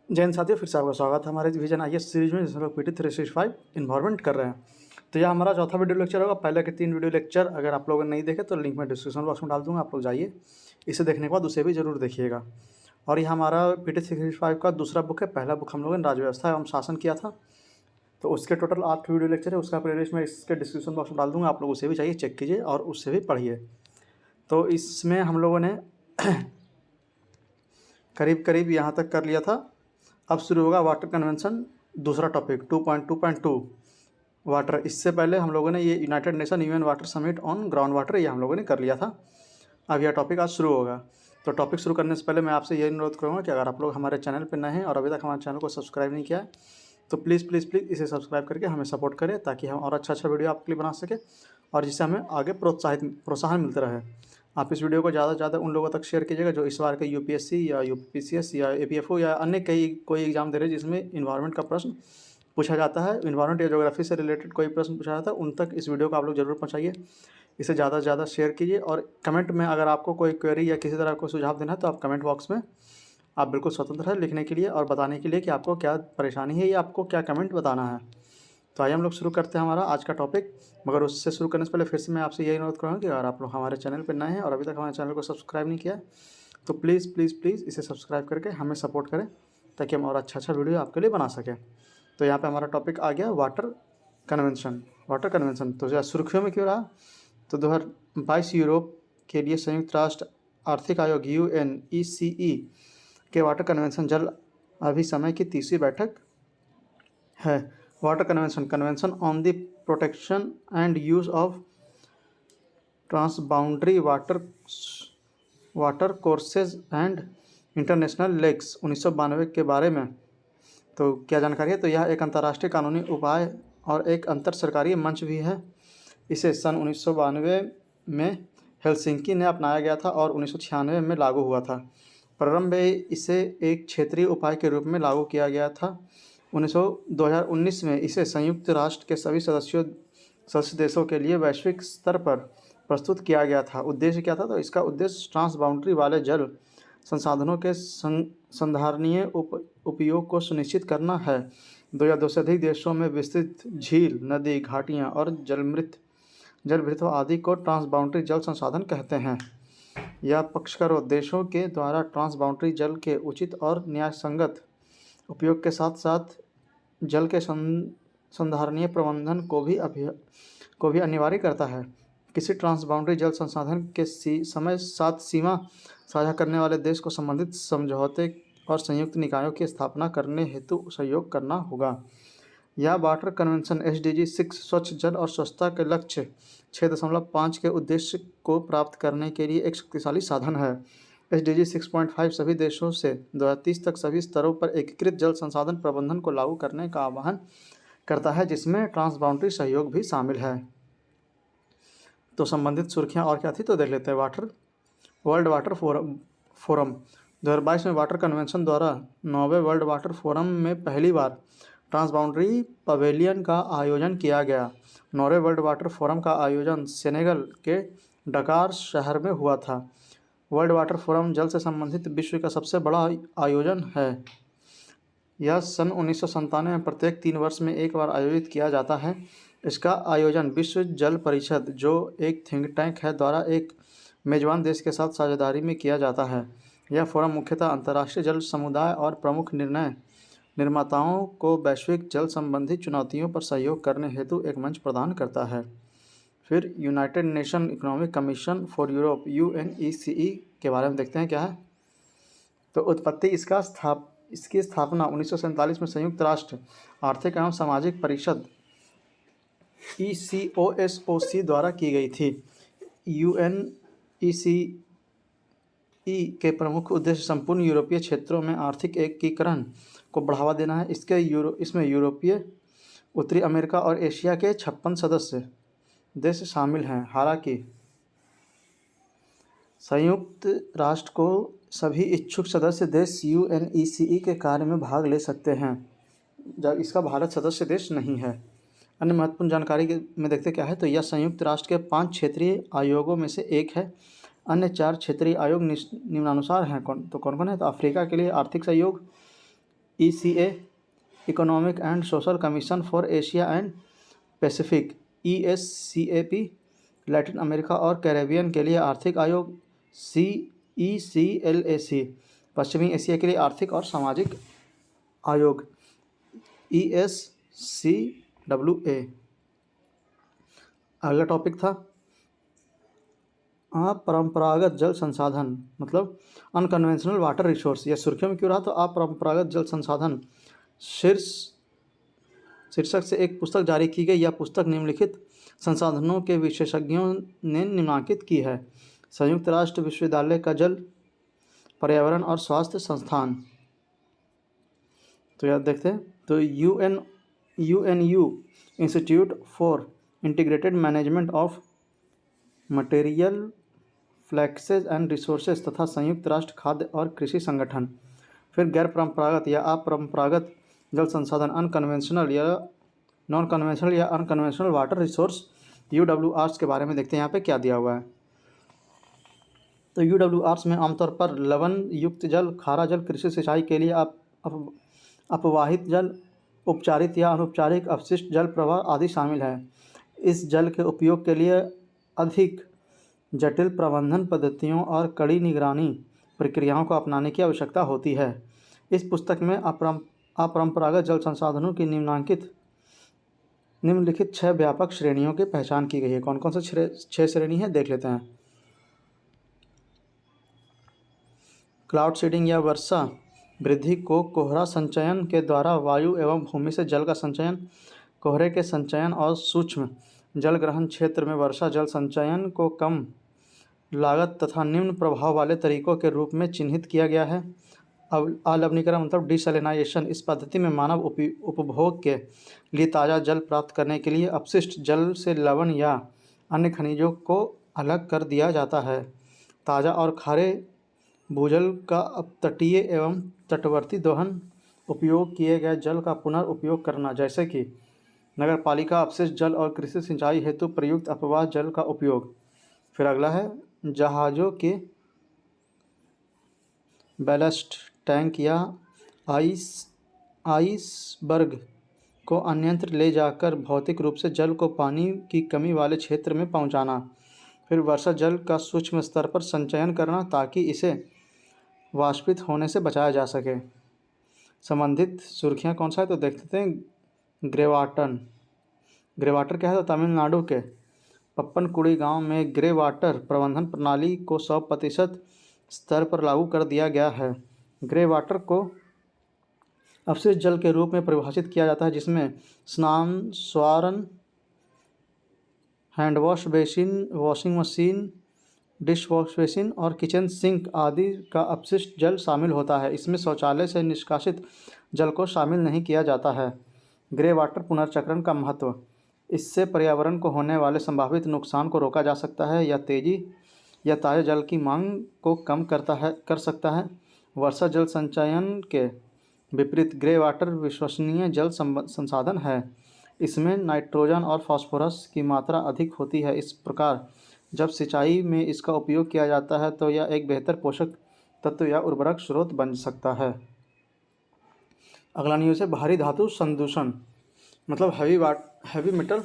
जय हिंद साथियों, फिर से आपका स्वागत है हमारे विजन आईएएस सीरीज में, जिसमें लोग PT 365 इन्वायरमेंट कर रहे हैं। तो यह हमारा चौथा वीडियो लेक्चर होगा। पहले के 3 वीडियो लेक्चर अगर आप लोगों ने नहीं देखे तो लिंक मैं डिस्क्रिप्शन बॉक्स में डाल दूंगा, आप लोग जाइए, इसे देखने के बाद उसे भी जरूर देखिएगा। और यह हमारा PT 365 का दूसरा बुक है। पहला बुक हम लोगों ने राजव्यवस्था एवं शासन किया था, तो उसके टोटल 8 वीडियो लेक्चर है। उसका प्लेलिस्ट मैं इसके डिस्क्रिप्शन बॉक्स में डाल दूंगा, आप लोग उसे भी चाहिए चेक कीजिए और उससे भी पढ़िए। तो इसमें हम लोगों ने करीब करीब यहाँ तक कर लिया था। अब शुरू होगा वाटर कन्वेंशन, दूसरा टॉपिक 2.2.2 वाटर। इससे पहले हम लोगों ने ये United nation UN water summit on ground water, ये हम लोगों ने कर लिया था। अब यह टॉपिक आज शुरू होगा। तो टॉपिक शुरू करने से पहले मैं आपसे यही अनुरोध करूँगा कि अगर आप लोग हमारे चैनल पर नए हैं और अभी तक हमारे चैनल को सब्सक्राइब नहीं किया है तो प्लीज़ प्लीज़ प्लीज़ इसे सब्सक्राइब करके हमें सपोर्ट करें, ताकि हम और अच्छा वीडियो आपके लिए बना सकें और जिससे हमें आगे प्रोत्साहन मिलता रहे। आप इस वीडियो को ज़्यादा से ज़्यादा उन लोगों तक शेयर कीजिएगा जो इस बार के यूपीएससी या यूपीपीसीएस या एपीएफओ या अन्य कोई एग्जाम दे रहे हैं जिसमें इन्वायरमेंट का प्रश्न पूछा जाता है, इन्वायरमेंट या ज्योग्राफी से रिलेटेड कोई प्रश्न पूछा जाता है, उन तक इस वीडियो को आप लोग जरूर पहुँचाइए। इसे ज़्यादा से ज़्यादा शेयर कीजिए और कमेंट में अगर आपको कोई क्वेरी या किसी तरह का सुझाव देना है तो आप कमेंट बॉक्स में आप बिल्कुल स्वतंत्र है लिखने के लिए और बताने के लिए कि आपको क्या परेशानी है या आपको क्या कमेंट बताना है। तो आइए हम लोग शुरू करते हैं हमारा आज का टॉपिक। मगर उससे शुरू करने से पहले फिर से मैं आपसे यही अनुरोध करूँगा कि अगर आप लोग हमारे चैनल पर नए हैं और अभी तक हमारे चैनल को सब्सक्राइब नहीं किया तो प्लीज़ प्लीज़ प्लीज़ इसे सब्सक्राइब करके हमें सपोर्ट करें, ताकि हम और अच्छा वीडियो आपके लिए बना सकें। तो यहाँ पे हमारा टॉपिक आ गया वाटर कन्वेंशन। वाटर कन्वेंशन तो ज़्यादा सुर्खियों में क्यों रहा? तो 2022 यूरोप के लिए संयुक्त राष्ट्र आर्थिक आयोग UNECE के वाटर कन्वेंशन जल अभिसमय की तीसरी बैठक है। Water convention, convention on the protection and use of transboundary water courses and international lakes 1992 के बारे में तो क्या जानकारी है? तो यह एक अंतर्राष्ट्रीय कानूनी उपाय और एक अंतर सरकारी मंच भी है। इसे सन 1992 में हेलसिंकी ने अपनाया गया था और 1996 में लागू हुआ था। प्रारंभ में इसे एक क्षेत्रीय उपाय के रूप में लागू किया गया था। 2019 में इसे संयुक्त राष्ट्र के सभी सदस्य देशों के लिए वैश्विक स्तर पर प्रस्तुत किया गया था। उद्देश्य क्या था? तो इसका उद्देश्य ट्रांसबाउंड्री वाले जल संसाधनों के संधारणीय उपयोग को सुनिश्चित करना है। 2 या 2 से अधिक देशों में विस्तृत झील, नदी, घाटियाँ और जलभृतों आदि को ट्रांसबाउंड्री जल संसाधन कहते हैं। यह पक्षकारों देशों के द्वारा ट्रांसबाउंड्री जल के उचित और न्यायसंगत उपयोग के साथ साथ जल के संधारणीय प्रबंधन को भी अनिवार्य करता है। किसी ट्रांसबाउंड्री जल संसाधन के समय साथ सीमा साझा करने वाले देश को संबंधित समझौते और संयुक्त निकायों की स्थापना करने हेतु सहयोग करना होगा। यह वाटर कन्वेंशन SDG 6 स्वच्छ जल और स्वच्छता के लक्ष्य 6.5 के उद्देश्य को प्राप्त करने के लिए एक शक्तिशाली साधन है। SDG 6.5 सभी देशों से 2030 तक सभी स्तरों पर एकीकृत जल संसाधन प्रबंधन को लागू करने का आह्वान करता है, जिसमें ट्रांसबाउंड्री सहयोग भी शामिल है। तो संबंधित सुर्खियाँ और क्या थी तो देख लेते हैं। वर्ल्ड वाटर फोरम 2022 में वाटर कन्वेंशन द्वारा 9वें वर्ल्ड वाटर फोरम में पहली बार ट्रांसबाउंड्री पवेलियन का आयोजन किया गया। 9वें वर्ल्ड वाटर फोरम का आयोजन सेनेगल के डकार शहर में हुआ था। वर्ल्ड वाटर फोरम जल से संबंधित विश्व का सबसे बड़ा आयोजन है। यह सन 1997 में प्रत्येक 3 वर्ष में एक बार आयोजित किया जाता है। इसका आयोजन विश्व जल परिषद, जो एक थिंक टैंक है, द्वारा एक मेजबान देश के साथ साझेदारी में किया जाता है। यह फोरम मुख्यतः अंतर्राष्ट्रीय जल समुदाय और प्रमुख निर्णय निर्माताओं को वैश्विक जल संबंधी चुनौतियों पर सहयोग करने हेतु एक मंच प्रदान करता है। फिर United nation economic commission for Europe UNECE के बारे में देखते हैं क्या है। तो उत्पत्ति इसकी स्थापना 1947 में संयुक्त राष्ट्र आर्थिक एवं सामाजिक परिषद ECOSOC द्वारा की गई थी। UNECE के प्रमुख उद्देश्य संपूर्ण यूरोपीय क्षेत्रों में आर्थिक एकीकरण को बढ़ावा देना है। इसमें यूरोपीय, उत्तरी अमेरिका और एशिया के 56 सदस्य देश शामिल हैं। हालांकि संयुक्त राष्ट्र को सभी इच्छुक सदस्य देश UNECE के कार्य में भाग ले सकते हैं, जब इसका भारत सदस्य देश नहीं है। अन्य महत्वपूर्ण जानकारी में देखते क्या है। तो यह संयुक्त राष्ट्र के 5 क्षेत्रीय आयोगों में से एक है। अन्य 4 क्षेत्रीय आयोग निम्नानुसार हैं। कौन कौन है? तो अफ्रीका के लिए आर्थिक सहयोग, ECA economic and social commission for Asia and Pacific, ESCAP Latin America और कैरेबियन के लिए आर्थिक आयोग, CECLAC पश्चिमी एशिया के लिए आर्थिक और सामाजिक आयोग, ESCWA। अगला टॉपिक था अपरंपरागत जल संसाधन, मतलब अनकन्वेंशनल वाटर रिसोर्स। यह सुर्खियों में क्यों रहा? तो अपरंपरागत जल संसाधन शीर्षक से एक पुस्तक जारी की गई। यह पुस्तक निम्नलिखित संसाधनों के विशेषज्ञों ने निम्नांकित की है: संयुक्त राष्ट्र विश्वविद्यालय का जल पर्यावरण और स्वास्थ्य संस्थान। तो याद देखते हैं, तो UNU institute for integrated management of material fluxes and resources तथा संयुक्त राष्ट्र खाद्य और कृषि संगठन। फिर गैर परंपरागत या अपरंपरागत जल संसाधन, अनकन्वेंशनल या नॉन कन्वेंशनल या अनकन्वेंशनल वाटर रिसोर्स, UWRs के बारे में देखते हैं यहाँ पे क्या दिया हुआ है। तो UWRs में आमतौर पर लवण युक्त जल, खारा जल, कृषि सिंचाई के लिए अपवाहित जल, उपचारित या अनौपचारिक अपशिष्ट जल प्रवाह आदि शामिल है। इस जल के उपयोग के लिए अधिक जटिल प्रबंधन पद्धतियों और कड़ी निगरानी प्रक्रियाओं को अपनाने की आवश्यकता होती है। इस पुस्तक में अपरंपरागत जल संसाधनों की निम्नलिखित 6 व्यापक श्रेणियों की पहचान की गई है। कौन कौन से 6 श्रेणी हैं देख लेते हैं। क्लाउड सीडिंग या वर्षा वृद्धि को कोहरा संचयन के द्वारा वायु एवं भूमि से जल का संचयन, कोहरे के संचयन और सूक्ष्म जल ग्रहण क्षेत्र में वर्षा जल संचयन को कम लागत तथा निम्न प्रभाव वाले तरीकों के रूप में चिन्हित किया गया है। अलवणीकरण मतलब डिसैलिनाइजेशन, इस पद्धति में मानव उपभोग के लिए ताज़ा जल प्राप्त करने के लिए अपशिष्ट जल से लवण या अन्य खनिजों को अलग कर दिया जाता है। ताज़ा और खारे भूजल का अपतटीय एवं तटवर्ती दोहन, उपयोग किए गए जल का पुनर्उपयोग करना, जैसे कि नगरपालिका अपशिष्ट जल और कृषि सिंचाई हेतु प्रयुक्त अपवाह जल का उपयोग। फिर अगला है जहाज़ों के बैलस्ट टैंक या आइसबर्ग को अन्यत्र ले जाकर भौतिक रूप से जल को पानी की कमी वाले क्षेत्र में पहुंचाना। फिर वर्षा जल का सूक्ष्म स्तर पर संचयन करना ताकि इसे वाष्पित होने से बचाया जा सके। संबंधित सुर्खियाँ कौन सा है तो देखते हैं। ग्रे वाटर क्या है? तो तमिलनाडु के पप्पनकुड़ी गांव में ग्रे वाटर प्रबंधन प्रणाली को 100% स्तर पर लागू कर दिया गया है। ग्रे वाटर को अपशिष्ट जल के रूप में परिभाषित किया जाता है जिसमें स्नान, स्वारन, handwash basin, washing machine, dish wash basin और किचन सिंक आदि का अपशिष्ट जल शामिल होता है। इसमें शौचालय से निष्कासित जल को शामिल नहीं किया जाता है। ग्रे वाटर पुनर्चक्रण का महत्व, इससे पर्यावरण को होने वाले संभावित नुकसान को रोका जा सकता है या तेजी या ताज़े जल की मांग को कम कर सकता है। वर्षा जल संचयन के विपरीत ग्रे वाटर विश्वसनीय जल संसाधन है। इसमें नाइट्रोजन और फास्फोरस की मात्रा अधिक होती है। इस प्रकार जब सिंचाई में इसका उपयोग किया जाता है तो यह एक बेहतर पोषक तत्व या उर्वरक स्रोत बन सकता है। अगला न्यूज़ है भारी धातु संदूषण, मतलब हैवी मेटल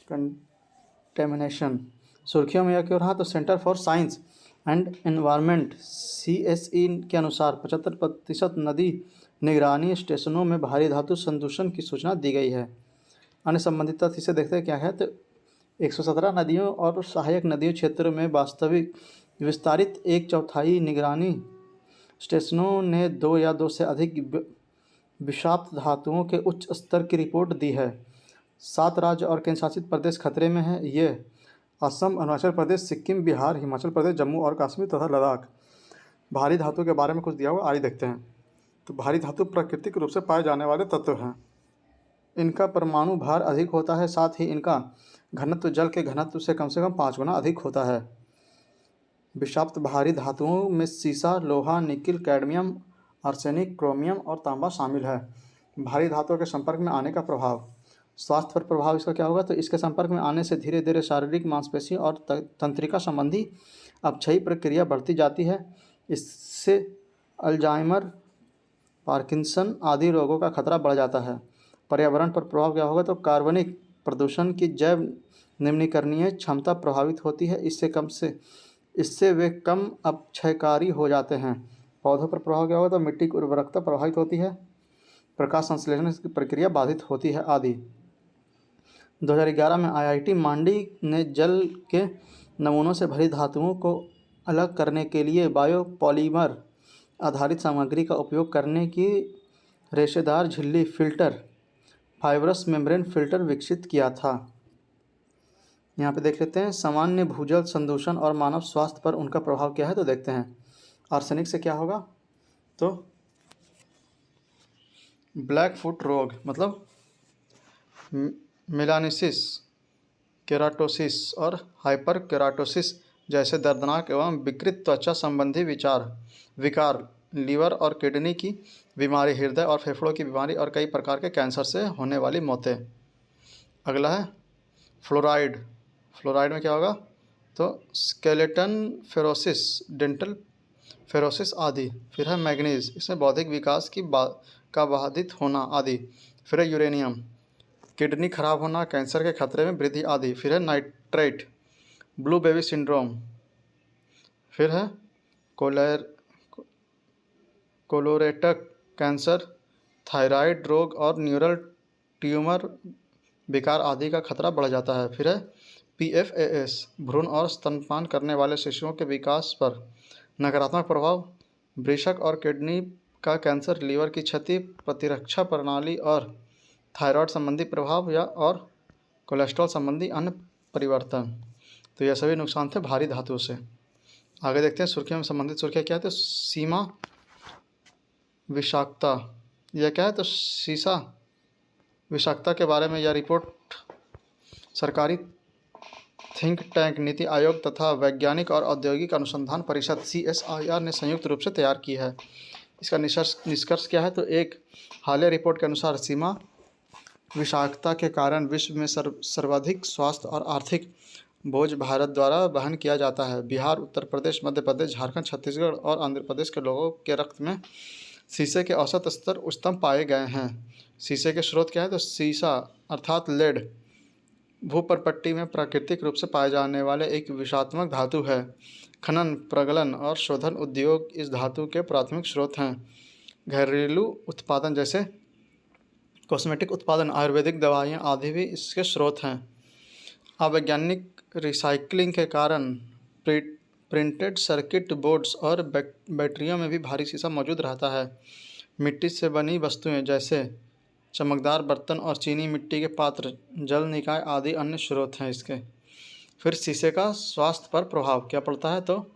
कंटेमिनेशन। सुर्खियों में यह क्यों रहा? तो centre for science and environment CSE के अनुसार 75% नदी निगरानी स्टेशनों में भारी धातु संदूषण की सूचना दी गई है। अन्य संबंधित तथ्य इसे देखते हैं क्या है। तो 117 नदियों और सहायक नदियों क्षेत्र में वास्तविक विस्तारित 1/4 निगरानी स्टेशनों ने 2 या 2 से अधिक विषाक्त धातुओं के उच्च स्तर की रिपोर्ट दी है। 7 राज्य और केंद्रशासित प्रदेश खतरे में हैं। ये असम, अरुणाचल प्रदेश, सिक्किम, बिहार, हिमाचल प्रदेश, जम्मू और कश्मीर तथा लद्दाख। भारी धातु के बारे में कुछ दिया हुआ, आइए देखते हैं। तो भारी धातु प्राकृतिक रूप से पाए जाने वाले तत्व हैं। इनका परमाणु भार अधिक होता है, साथ ही इनका घनत्व जल के घनत्व से कम 5 गुना अधिक होता है। विषाक्त भारी धातुओं में सीसा, लोहा, निकिल, कैडमियम, आर्सेनिक, क्रोमियम और तांबा शामिल है। भारी धातुओं के संपर्क में आने का प्रभाव, स्वास्थ्य पर प्रभाव इसका क्या होगा? तो इसके संपर्क में आने से धीरे धीरे शारीरिक, मांसपेशी और तंत्रिका संबंधी अपक्षयी प्रक्रिया बढ़ती जाती है। इससे अल्जाइमर, पार्किंसन आदि रोगों का खतरा बढ़ जाता है। पर्यावरण पर प्रभाव क्या होगा, तो कार्बनिक प्रदूषण की जैव निम्नीकरणीय क्षमता प्रभावित होती है। इससे वे कम अपक्षयकारी हो जाते हैं। पौधों पर प्रभाव क्या होगा, तो मिट्टी की उर्वरकता प्रभावित होती है, प्रकाश संश्लेषण की प्रक्रिया बाधित होती है आदि। 2011 में आईआईटी मांडी ने जल के नमूनों से भरी धातुओं को अलग करने के लिए बायोपॉलीमर आधारित सामग्री का उपयोग करने की रेशेदार झिल्ली फिल्टर, फाइब्रस मेम्ब्रेन फिल्टर विकसित किया था। यहाँ पे देख लेते हैं सामान्य भूजल संदूषण और मानव स्वास्थ्य पर उनका प्रभाव क्या है, तो देखते हैं। आर्सेनिक से क्या होगा, तो ब्लैक फुट रोग मतलब मेलानिसिस, केराटोसिस और हाइपर केराटोसिस जैसे दर्दनाक एवं विकृत त्वचा संबंधी विकार, लीवर और किडनी की बीमारी, हृदय और फेफड़ों की बीमारी और कई प्रकार के कैंसर से होने वाली मौतें। अगला है फ्लोराइड। फ्लोराइड में क्या होगा, तो स्केलेटन फेरोसिस, डेंटल फेरोसिस आदि। फिर है मैग्नीज, इसमें बौद्धिक विकास का बाधित होना आदि। फिर है यूरेनियम, किडनी खराब होना, कैंसर के खतरे में वृद्धि आदि। फिर है नाइट्रेट, ब्लू बेबी सिंड्रोम। फिर है कोलोरेक्टल कैंसर, थायराइड रोग और न्यूरल ट्यूमर विकार आदि का खतरा बढ़ जाता है। फिर है PFAS, भ्रूण और स्तनपान करने वाले शिशुओं के विकास पर नकारात्मक प्रभाव, वृषक और किडनी का कैंसर, लीवर की क्षति, प्रतिरक्षा प्रणाली और थायराइड संबंधी प्रभाव और कोलेस्ट्रॉल संबंधी अन्य परिवर्तन। तो यह सभी नुकसान थे भारी धातुओं से। आगे देखते हैं सुर्खियों में संबंधित सुर्खियाँ क्या है, तो सीमा विषाक्तता, यह क्या है, तो सीसा विषाक्तता के बारे में यह रिपोर्ट सरकारी थिंक टैंक, नीति आयोग तथा वैज्ञानिक और औद्योगिक अनुसंधान परिषद CSIR ने संयुक्त रूप से तैयार की है। इसका निष्कर्ष क्या है, तो एक हालिया रिपोर्ट के अनुसार सीमा विषाक्तता के कारण विश्व में सर्वाधिक स्वास्थ्य और आर्थिक बोझ भारत द्वारा वहन किया जाता है। बिहार, उत्तर प्रदेश, मध्य प्रदेश, झारखंड, छत्तीसगढ़ और आंध्र प्रदेश के लोगों के रक्त में शीशे के औसत स्तर उच्चतम पाए गए हैं। शीशे के स्रोत क्या है, तो सीसा अर्थात लेड भूपर्पट्टी में प्राकृतिक रूप से पाए जाने वाले एक विषात्मक धातु है। खनन, प्रगलन और शोधन उद्योग इस धातु के प्राथमिक स्रोत हैं। घरेलू उत्पादन जैसे कॉस्मेटिक उत्पादन, आयुर्वेदिक दवाइयाँ आदि भी इसके स्रोत हैं। अवैज्ञानिक रिसाइक्लिंग के कारण प्रिंटेड सर्किट बोर्ड्स और बैटरियों में भी भारी शीशा मौजूद रहता है। मिट्टी से बनी वस्तुएं जैसे चमकदार बर्तन और चीनी मिट्टी के पात्र, जल निकाय आदि अन्य स्रोत हैं इसके। फिर शीशे का स्वास्थ्य पर प्रभाव क्या पड़ता है, तो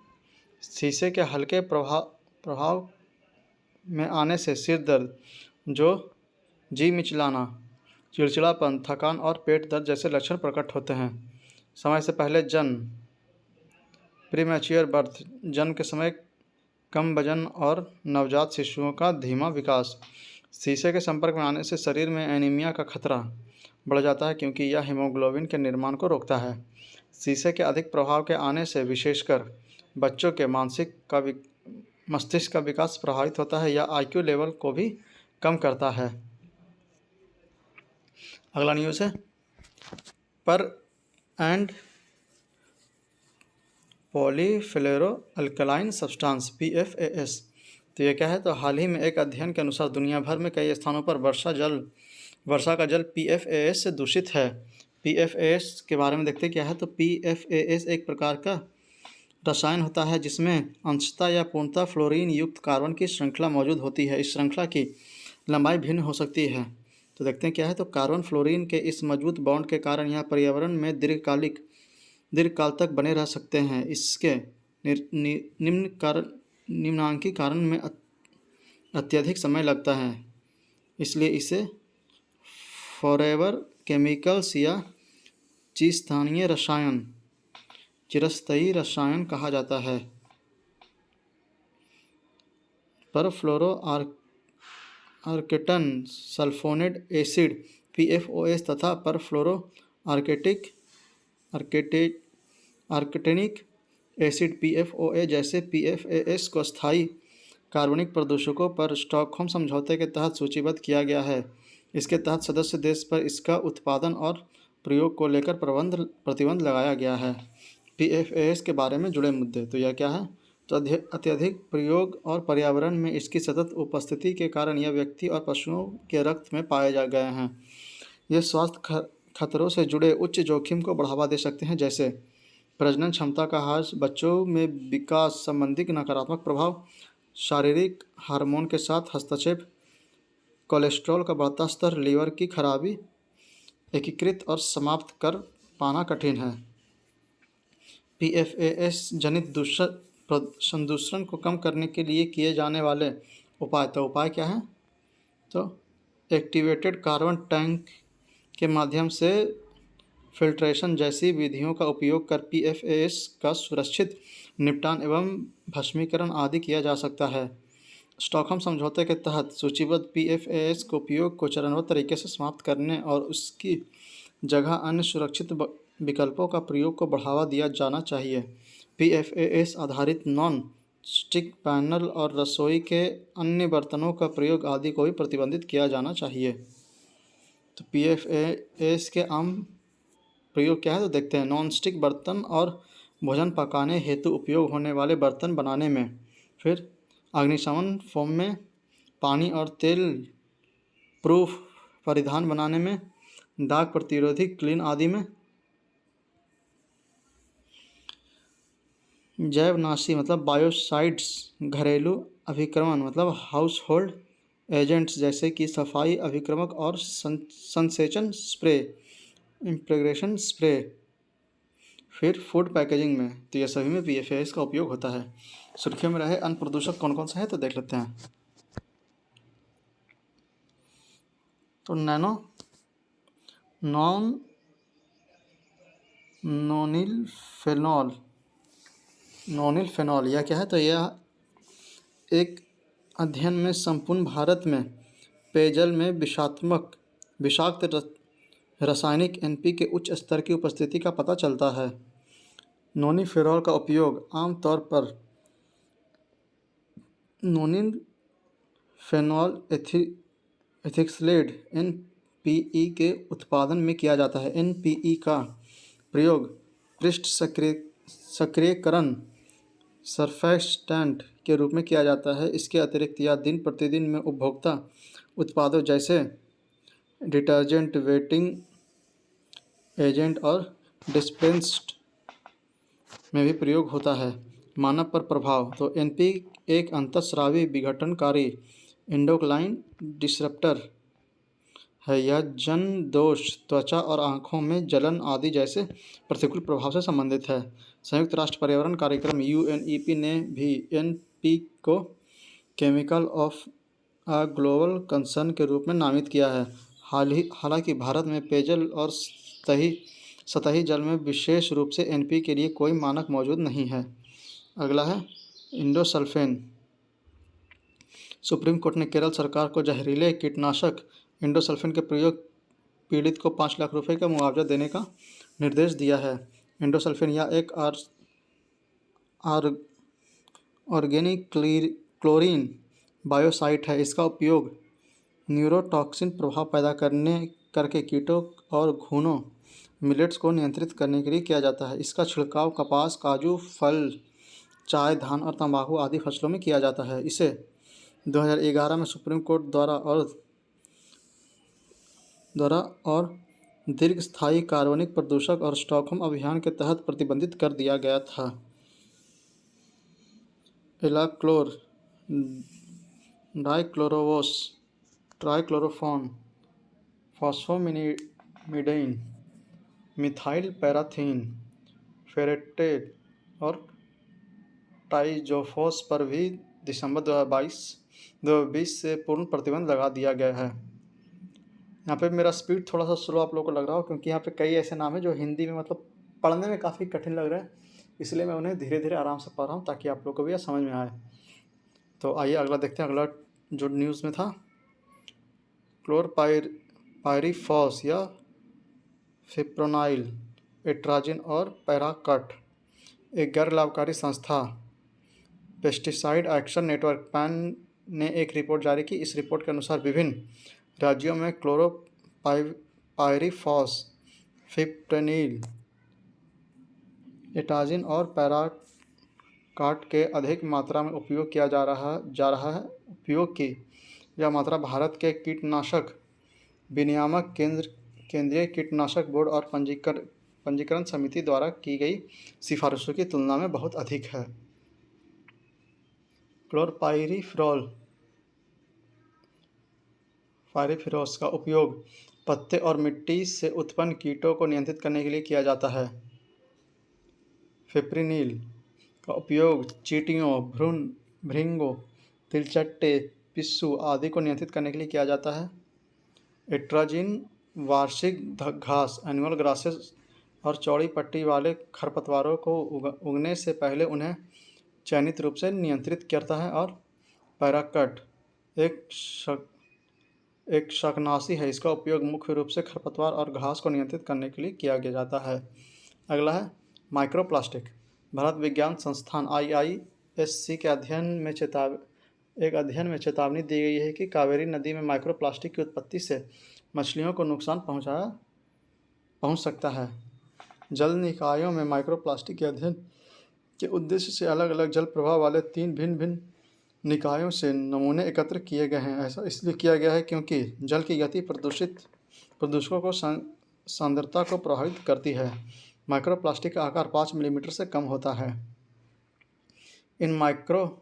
शीशे के हल्के प्रभाव में आने से सिर दर्द, जी मिचलाना, चिड़चिड़ापन, थकान और पेट दर्द जैसे लक्षण प्रकट होते हैं। समय से पहले जन्म, प्रीमैच्योर बर्थ, जन्म के समय कम वजन और नवजात शिशुओं का धीमा विकास। शीशे के संपर्क में आने से शरीर में एनीमिया का खतरा बढ़ जाता है क्योंकि यह हीमोग्लोबिन के निर्माण को रोकता है। शीशे के अधिक प्रभाव के आने से विशेषकर बच्चों के मस्तिष्क का विकास प्रभावित होता है या IQ लेवल को भी कम करता है। अगला न्यूज़ है पर एंड पॉलीफ्लोरो अल्कलाइन सब्सटेंस PFAS। तो ये क्या है, तो हाल ही में एक अध्ययन के अनुसार दुनिया भर में कई स्थानों पर वर्षा का जल PFAS से दूषित है। PFAS के बारे में देखते क्या है, तो PFAS एक प्रकार का रसायन होता है जिसमें अंशतः या पूर्णतः फ्लोरीन युक्त कार्बन की श्रृंखला मौजूद होती है। इस श्रृंखला की लंबाई भिन्न हो सकती है। तो देखते हैं क्या है, तो कार्बन फ्लोरीन के इस मजबूत बॉन्ड के कारण यह पर्यावरण में दीर्घकाल तक बने रह सकते हैं। इसके निम्नांकी कारण में अत्यधिक समय लगता है, इसलिए इसे फॉरएवर केमिकल्स या चिरस्थायी रसायन कहा जाता है। परफ्लोरो आर्केटन सल्फोनेट एसिड PFOS तथा परफ्लोरो आर्केटेनिक एसिड PFOA जैसे PFAS को स्थायी कार्बनिक प्रदूषकों पर स्टॉकहोम समझौते के तहत सूचीबद्ध किया गया है। इसके तहत सदस्य देश पर इसका उत्पादन और प्रयोग को लेकर प्रतिबंध लगाया गया है। PFAS के बारे में जुड़े मुद्दे, तो यह क्या है? तो अत्यधिक प्रयोग और पर्यावरण में इसकी सतत उपस्थिति के कारण यह व्यक्ति और पशुओं के रक्त में पाए जा गए हैं। ये स्वास्थ्य खतरों से जुड़े उच्च जोखिम को बढ़ावा दे सकते हैं, जैसे प्रजनन क्षमता का ह्रास, बच्चों में विकास संबंधी नकारात्मक प्रभाव, शारीरिक हार्मोन के साथ हस्तक्षेप, कोलेस्ट्रॉल का बढ़ता स्तर, लीवर की खराबी, एकीकृत और समाप्त कर पाना कठिन है। PFAS जनित संदूषण को कम करने के लिए किए जाने वाले उपाय, तो उपाय क्या है? तो एक्टिवेटेड कार्बन टैंक के माध्यम से फिल्ट्रेशन जैसी विधियों का उपयोग कर PFAS का सुरक्षित निपटान एवं भस्मीकरण आदि किया जा सकता है। स्टॉकहोम समझौते के तहत सूचीबद्ध PFAS के उपयोग को चरणबद्ध तरीके से समाप्त करने और उसकी जगह अन्य सुरक्षित विकल्पों का प्रयोग को बढ़ावा दिया जाना चाहिए। PFAS आधारित नॉन स्टिक पैनल और रसोई के अन्य बर्तनों का प्रयोग आदि को भी प्रतिबंधित किया जाना चाहिए। तो PFAS के आम प्रयोग क्या है, तो देखते हैं। नॉन स्टिक बर्तन और भोजन पकाने हेतु उपयोग होने वाले बर्तन बनाने में, फिर अग्निशमन फोम में, पानी और तेल प्रूफ परिधान बनाने में, दाग प्रतिरोधी क्लीन आदि में, जैवनाशी मतलब बायोसाइड्स, घरेलू अभिक्रमण मतलब हाउस होल्ड एजेंट्स जैसे कि सफाई अभिक्रमक और संसेचन स्प्रे, इम्प्रेग्रेशन स्प्रे, फिर फूड पैकेजिंग में, तो यह सभी में PFAS का उपयोग होता है। सुर्खियों में रहे अन्य प्रदूषक कौन कौन सा है, तो देख लेते हैं। तो नोनिल फेनॉल यह क्या है, तो यह एक अध्ययन में संपूर्ण भारत में पेयजल में विषाक्त रासायनिक NP के उच्च स्तर की उपस्थिति का पता चलता है। नोनिफेरॉल का उपयोग आमतौर पर नोनिल फेनॉल एथिक्सलेड NPE के उत्पादन में किया जाता है। NPE का प्रयोग पृष्ठ सक्रियकरण सरफेक्टेंट के रूप में किया जाता है। इसके अतिरिक्त यह दिन प्रतिदिन में उपभोक्ता उत्पादों जैसे डिटर्जेंट, वेटिंग एजेंट और डिस्पेंस्ड में भी प्रयोग होता है। मानव पर प्रभाव, तो NP एक अंतःस्रावी विघटनकारी एंडोक्राइन डिसरप्टर है। यह जन दोष, त्वचा और आँखों में जलन आदि जैसे प्रतिकूल प्रभाव से संबंधित है। संयुक्त राष्ट्र पर्यावरण कार्यक्रम UNEP ने भी NP को chemical of a global concern के रूप में नामित किया है। हालांकि भारत में पेयजल और सतही जल में विशेष रूप से NP के लिए कोई मानक मौजूद नहीं है। अगला है इंडोसल्फेन। सुप्रीम कोर्ट ने केरल सरकार को जहरीले कीटनाशक इंडोसल्फेन के प्रयोग पीड़ित को 5 लाख रुपए का मुआवजा देने का निर्देश दिया है। इंडोसल्फेन यह एक ऑर्गेनिक क्लोरीन बायोसाइट है। इसका उपयोग न्यूरोटॉक्सिन प्रभाव पैदा करके कीटों और घुनों मिलेट्स को नियंत्रित करने के लिए किया जाता है। इसका छिड़काव कपास, काजू, फल, चाय, धान और तंबाकू आदि फसलों में किया जाता है। इसे 2011 में सुप्रीम कोर्ट द्वारा और दीर्घस्थायी कार्बनिक प्रदूषक और स्टॉकहोम अभियान के तहत प्रतिबंधित कर दिया गया था। एलाक्लोर, डाइक्लोरोवोस, ट्राइक्लोरोफॉन, फॉस्फोमिडाइन, मिथाइल पैराथीन, फेरेटेट और टाइजोफॉस पर भी दिसंबर 2020 से पूर्ण प्रतिबंध लगा दिया गया है। यहाँ पे मेरा स्पीड थोड़ा सा स्लो आप लोगों को लग रहा हो, क्योंकि यहाँ पे कई ऐसे नाम हैं जो हिंदी में मतलब पढ़ने में काफ़ी कठिन लग रहे हैं, इसलिए मैं उन्हें धीरे धीरे आराम से पढ़ रहा हूँ ताकि आप लोग को भी यह समझ में आए। तो आइए अगला देखते हैं। अगला जो न्यूज़ में था, क्लोरपाइरीफॉस या फिप्रोनाइल, एट्राजिन और पैराकट, एक गैर लाभकारी संस्था पेस्टिसाइड एक्शन नेटवर्क पैन ने एक रिपोर्ट जारी की। इस रिपोर्ट के अनुसार विभिन्न राज्यों में क्लोरोपाइरीफॉस, फिप्रोनिल, एटाजिन और पैराकाट के अधिक मात्रा में उपयोग किया जा रहा है। उपयोग की यह मात्रा भारत के कीटनाशक विनियामक केंद्रीय कीटनाशक बोर्ड और पंजीकरण समिति द्वारा की गई सिफारिशों की तुलना में बहुत अधिक है। क्लोरपाइरीफॉस का उपयोग पत्ते और मिट्टी से उत्पन्न कीटों को नियंत्रित करने के लिए किया जाता है। फिप्रोनिल का उपयोग चींटियों, भृंगों, तिलचट्टे, पिस्सू आदि को नियंत्रित करने के लिए किया जाता है। एट्राजिन वार्षिक घास, एनुअल ग्रासेस और चौड़ी पट्टी वाले खरपतवारों को उगने से पहले उन्हें चयनित रूप से नियंत्रित करता है। और पैराकट एक शाकनाशी है। इसका उपयोग मुख्य रूप से खरपतवार और घास को नियंत्रित करने के लिए किया जाता है। अगला है माइक्रोप्लास्टिक। भारत विज्ञान संस्थान IISc के एक अध्ययन में चेतावनी दी गई है कि कावेरी नदी में माइक्रोप्लास्टिक की उत्पत्ति से मछलियों को नुकसान पहुंच सकता है। जल निकायों में माइक्रोप्लास्टिक के अध्ययन के उद्देश्य से अलग अलग जल प्रवाह वाले 3 भिन्न निकायों से नमूने एकत्र किए गए हैं। ऐसा इसलिए किया गया है क्योंकि जल की गति प्रदूषकों को सांद्रता को प्रभावित करती है। माइक्रोप्लास्टिक का आकार 5 मिलीमीटर से कम होता है। इन माइक्रो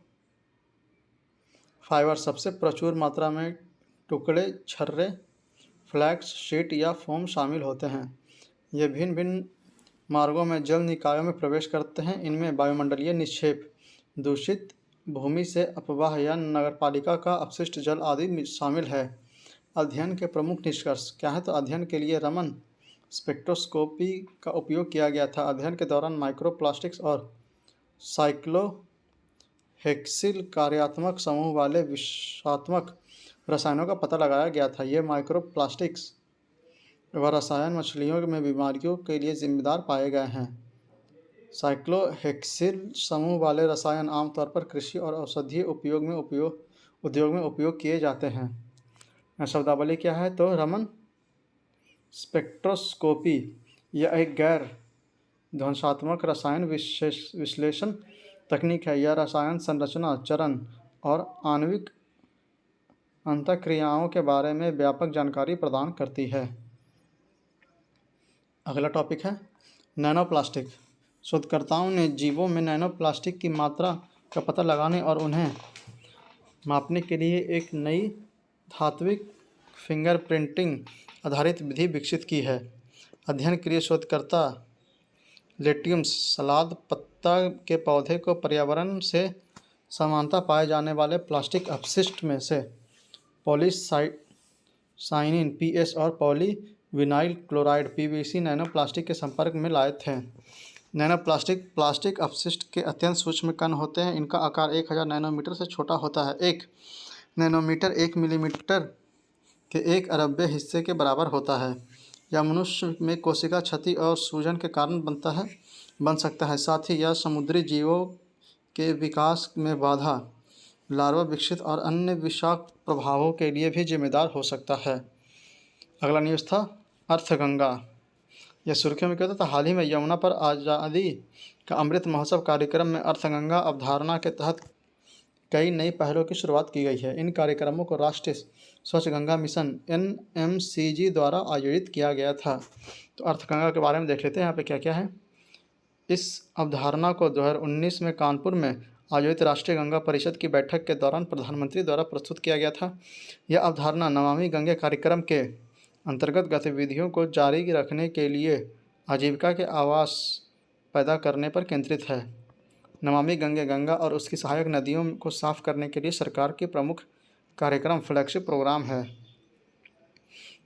फाइबर सबसे प्रचुर मात्रा में टुकड़े, छर्रे, फ्लैक्स शीट या फोम शामिल होते हैं। ये भिन्न भिन्न मार्गों में जल निकायों में प्रवेश करते हैं। इनमें वायुमंडलीय निक्षेप, दूषित भूमि से अपवाह या नगरपालिका का अपशिष्ट जल आदि शामिल है। अध्ययन के प्रमुख निष्कर्ष क्या है? तो अध्ययन के लिए रमन स्पेक्ट्रोस्कोपी का उपयोग किया गया था। अध्ययन के दौरान माइक्रोप्लास्टिक्स और साइक्लोहेक्सिल कार्यात्मक समूह वाले विषात्मक रसायनों का पता लगाया गया था। ये माइक्रोप्लास्टिक्स व रसायन मछलियों में बीमारियों के लिए जिम्मेदार पाए गए हैं। साइक्लोहेक्सिल समूह वाले रसायन आमतौर पर कृषि और औषधीय उद्योग में उपयोग किए जाते हैं। शब्दावली क्या है? तो रमन स्पेक्ट्रोस्कोपी यह एक गैर ध्वंसात्मक रसायन विश्लेषण तकनीक है। यह रसायन संरचना, चरण और आणविक अंतःक्रियाओं के बारे में व्यापक जानकारी प्रदान करती है। अगला टॉपिक है नैनोप्लास्टिक। शोधकर्ताओं ने जीवों में नैनोप्लास्टिक की मात्रा का पता लगाने और उन्हें मापने के लिए एक नई धात्विक फिंगरप्रिंटिंग आधारित विधि विकसित की है। अध्ययन के लिए शोधकर्ता लेट्यूम्स सलाद पत्ता के पौधे को पर्यावरण से समानता पाए जाने वाले प्लास्टिक अपशिष्ट में से पॉलीसाइनिन PS और पॉलीविनाइल क्लोराइड PVC नैनोप्लास्टिक के संपर्क में लाए थे। प्लास्टिक अपशिष्ट के अत्यंत सूक्ष्म कण होते हैं। इनका आकार 1000 नैनोमीटर से छोटा होता है। 1 नैनोमीटर 1 मिलीमीटर के 1 अरबवें हिस्से के बराबर होता है। यह मनुष्य में कोशिका क्षति और सूजन के कारण बन सकता है। साथ ही यह समुद्री जीवों के विकास में बाधा, लार्वा विकसित और अन्य विषाक्त प्रभावों के लिए भी जिम्मेदार हो सकता है। अगला न्यूज़ था अर्थगंगा। यह सुर्खियों में क्या होता था? हाल ही में यमुना पर आज़ादी का अमृत महोत्सव कार्यक्रम में अर्थगंगा अवधारणा के तहत कई नई पहलों की शुरुआत की गई है। इन कार्यक्रमों को राष्ट्रीय स्वच्छ गंगा मिशन NMCG द्वारा आयोजित किया गया था। तो अर्थगंगा के बारे में देख लेते हैं यहाँ पे क्या क्या है। इस अवधारणा को 2019 में कानपुर में आयोजित राष्ट्रीय गंगा परिषद की बैठक के दौरान प्रधानमंत्री द्वारा प्रस्तुत किया गया था। यह अवधारणा नमामि गंगे कार्यक्रम के अंतर्गत गतिविधियों को जारी रखने के लिए आजीविका के आवास पैदा करने पर केंद्रित है। नमामि गंगे गंगा और उसकी सहायक नदियों को साफ करने के लिए सरकार की प्रमुख कार्यक्रम फ्लैगशिप प्रोग्राम है।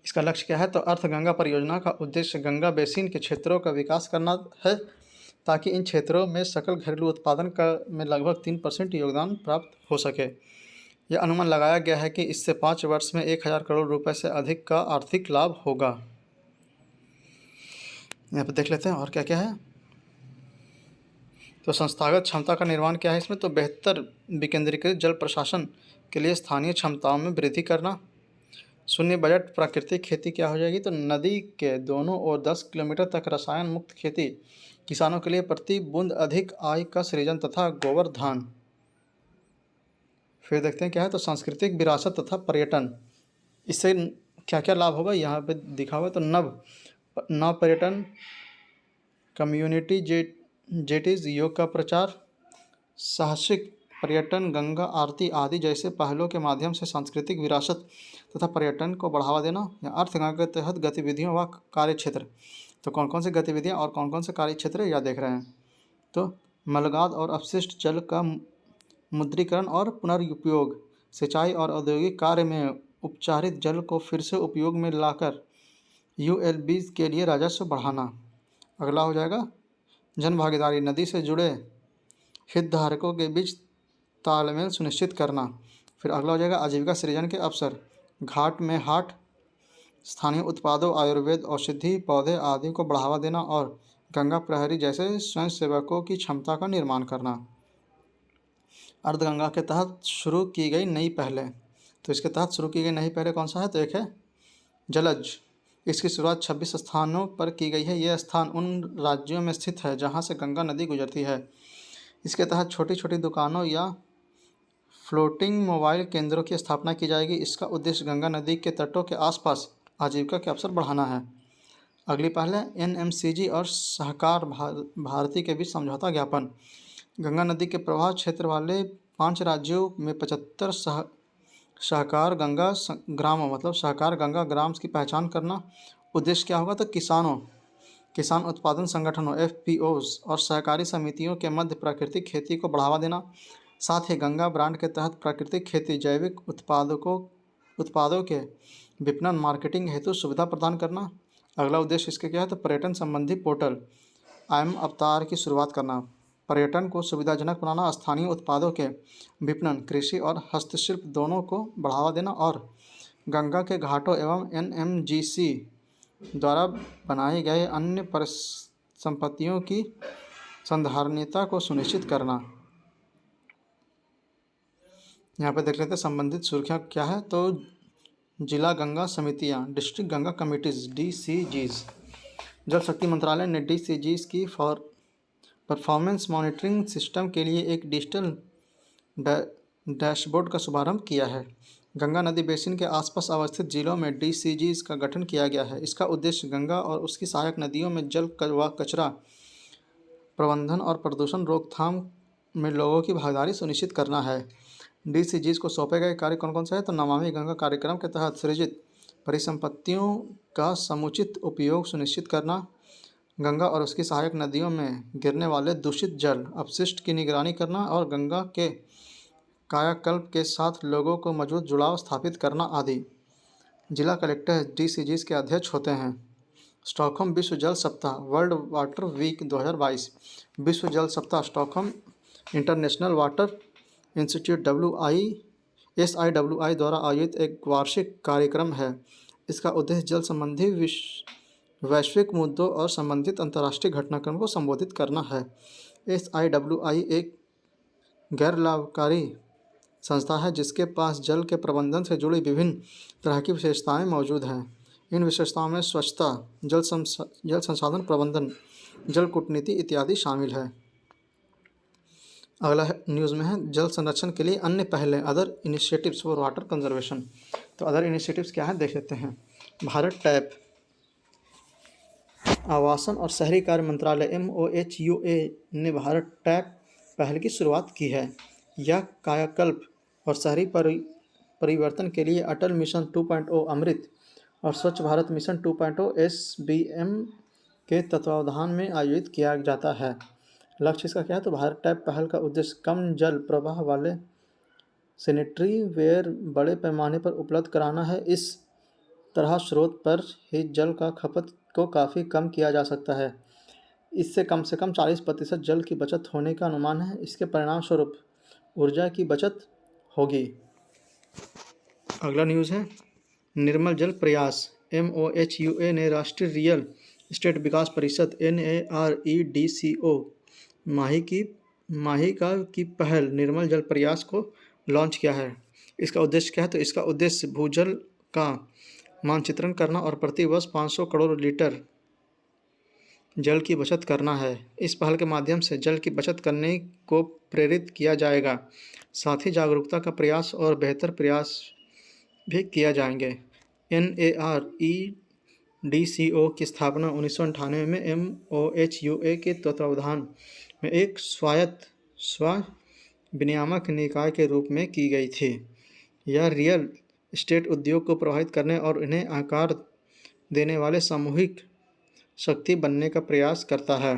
इसका लक्ष्य क्या है? तो अर्थगंगा परियोजना का उद्देश्य गंगा बेसिन के क्षेत्रों का विकास करना है ताकि इन क्षेत्रों में सकल घरेलू उत्पादन में लगभग 3% योगदान प्राप्त हो सके। यह अनुमान लगाया गया है कि इससे 5 वर्ष में 1000 करोड़ रुपए से अधिक का आर्थिक लाभ होगा। यहाँ पर देख लेते हैं और क्या क्या है। तो संस्थागत क्षमता का निर्माण क्या है इसमें, तो बेहतर विकेंद्रीकृत जल प्रशासन के लिए स्थानीय क्षमताओं में वृद्धि करना। शून्य बजट प्राकृतिक खेती क्या हो जाएगी, तो नदी के दोनों ओर 10 किलोमीटर तक रसायन मुक्त खेती, किसानों के लिए प्रति बूंद अधिक आय का सृजन तथा गोवर्धन। फिर देखते हैं क्या है, तो सांस्कृतिक विरासत तथा पर्यटन, इससे क्या क्या लाभ होगा यहाँ पे दिखा हुआ है। तो नव पर्यटन, कम्युनिटी जेटीज, योग का प्रचार, साहसिक पर्यटन, गंगा आरती आदि जैसे पहलों के माध्यम से सांस्कृतिक विरासत तथा पर्यटन को बढ़ावा देना। या अर्थगंगा के तहत गतिविधियों व कार्य क्षेत्र, तो कौन कौन से गतिविधियाँ और कौन कौन से कार्य क्षेत्र है यह देख रहे हैं। तो मलगाद और अपशिष्ट जल का मुद्रीकरण और पुनर्उपयोग, सिंचाई और औद्योगिक कार्य में उपचारित जल को फिर से उपयोग में लाकर यूएलबी के लिए राजस्व बढ़ाना। अगला हो जाएगा जन भागीदारी, नदी से जुड़े हितधारकों के बीच तालमेल सुनिश्चित करना। फिर अगला हो जाएगा आजीविका सृजन के अवसर, घाट में हाट, स्थानीय उत्पादों, आयुर्वेद, औषधि पौधे आदि को बढ़ावा देना और गंगा प्रहरी जैसे स्वयंसेवकों की क्षमता का निर्माण करना। अर्धगंगा के तहत शुरू की गई नई पहलें, तो इसके तहत शुरू की गई नई पहलें कौन सा है, तो एक है जलज। इसकी शुरुआत 26 स्थानों पर की गई है। यह स्थान उन राज्यों में स्थित है जहां से गंगा नदी गुजरती है। इसके तहत छोटी छोटी दुकानों या फ्लोटिंग मोबाइल केंद्रों की स्थापना की जाएगी। इसका उद्देश्य गंगा नदी के तटों के आसपास आजीविका के अवसर बढ़ाना है। अगली पहल है एनएमसीजी और सहकार भारती के बीच समझौता ज्ञापन। गंगा नदी के प्रवाह क्षेत्र वाले 5 राज्यों में 75 सहकार गंगा ग्रामों, मतलब सहकार गंगा ग्राम की पहचान करना। उद्देश्य क्या होगा, तो किसान उत्पादन संगठनों एफपीओज और सहकारी समितियों के मध्य प्राकृतिक खेती को बढ़ावा देना। साथ ही गंगा ब्रांड के तहत प्राकृतिक खेती, जैविक उत्पादों के विपणन मार्केटिंग हेतु सुविधा प्रदान करना। अगला उद्देश्य इसके क्या है, तो पर्यटन संबंधी पोर्टल आयम अवतार की शुरुआत करना। पर्यटन को सुविधाजनक बनाना, स्थानीय उत्पादों के विपणन, कृषि और हस्तशिल्प दोनों को बढ़ावा देना और गंगा के घाटों एवं एनएमजीसी द्वारा बनाए गए अन्य परिसंपत्तियों की संधारणीयता को सुनिश्चित करना। यहाँ पे देख लेते हैं संबंधित सुर्खियाँ क्या है, तो जिला गंगा समितियाँ, डिस्ट्रिक्ट गंगा कमिटीज़, डीसीजीज़। जल शक्ति मंत्रालय ने डीसीजीज़ की परफॉर्मेंस मॉनिटरिंग सिस्टम के लिए एक डिजिटल डैशबोर्ड का शुभारंभ किया है। गंगा नदी बेसिन के आसपास अवस्थित जिलों में डीसीजीज़ का गठन किया गया है। इसका उद्देश्य गंगा और उसकी सहायक नदियों में जल व कचरा प्रबंधन और प्रदूषण रोकथाम में लोगों की भागीदारी सुनिश्चित करना है। डीसीजीज़ को सौंपे गए कार्य कौन कौन सा है, तो नमामि गंगा कार्यक्रम के तहत सृजित परिसंपत्तियों का समुचित उपयोग सुनिश्चित करना, गंगा और उसकी सहायक नदियों में गिरने वाले दूषित जल अपशिष्ट की निगरानी करना और गंगा के कायाकल्प के साथ लोगों को मजबूत जुड़ाव स्थापित करना आदि। जिला कलेक्टर डीसीजीज़ के अध्यक्ष होते हैं। स्टॉकहोम विश्व जल सप्ताह, वर्ल्ड वाटर वीक 2022। विश्व जल सप्ताह Stockholm international water institute SIWI द्वारा आयोजित एक वार्षिक कार्यक्रम है। इसका उद्देश्य जल संबंधी वैश्विक मुद्दों और संबंधित अंतर्राष्ट्रीय घटनाक्रमों को संबोधित करना है। SIWI एक गैर लाभकारी संस्था है जिसके पास जल के प्रबंधन से जुड़ी विभिन्न तरह की विशेषताएं मौजूद हैं। इन विशेषताओं में स्वच्छता, जल संसाधन प्रबंधन, जल कूटनीति इत्यादि शामिल है। अगला न्यूज़ में है जल संरक्षण के लिए अन्य पहलें, other initiatives for water conservation. तो अदर इनिशिएटिव्स क्या है देख लेते हैं। भारत टैप, आवासन और शहरी कार्य मंत्रालय MOHUA ने भारत टैप पहल की शुरुआत की है। यह कायाकल्प और शहरी परिवर्तन के लिए अटल मिशन 2.0 अमृत और स्वच्छ भारत मिशन 2.0 SBM के तत्वावधान में आयोजित किया जाता है। लक्ष्य इसका क्या है, तो भारत टैप पहल का उद्देश्य कम जल प्रवाह वाले सैनिटरी वेयर बड़े पैमाने पर उपलब्ध कराना है। इस तरह स्रोत पर ही जल का खपत को काफ़ी कम किया जा सकता है। इससे कम से कम 40% जल की बचत होने का अनुमान है। इसके परिणाम स्वरूप ऊर्जा की बचत होगी। अगला न्यूज़ है निर्मल जल प्रयास। MOHUA ने राष्ट्रीय रियल एस्टेट विकास परिषद NAREDCO माही की माही की पहल निर्मल जल प्रयास को लॉन्च किया है। इसका उद्देश्य क्या है? तो इसका उद्देश्य भूजल का मानचित्रण करना और प्रति वर्ष 500 करोड़ लीटर जल की बचत करना है। इस पहल के माध्यम से जल की बचत करने को प्रेरित किया जाएगा, साथ ही जागरूकता का प्रयास और बेहतर प्रयास भी किया जाएंगे। NAREDCO की स्थापना 1998 में MOHUA के तत्वावधान में एक स्वायत्त स्व विनियामक निकाय के रूप में की गई थी। यह रियल एस्टेट उद्योग को प्रभावित करने और इन्हें आकार देने वाले सामूहिक शक्ति बनने का प्रयास करता है।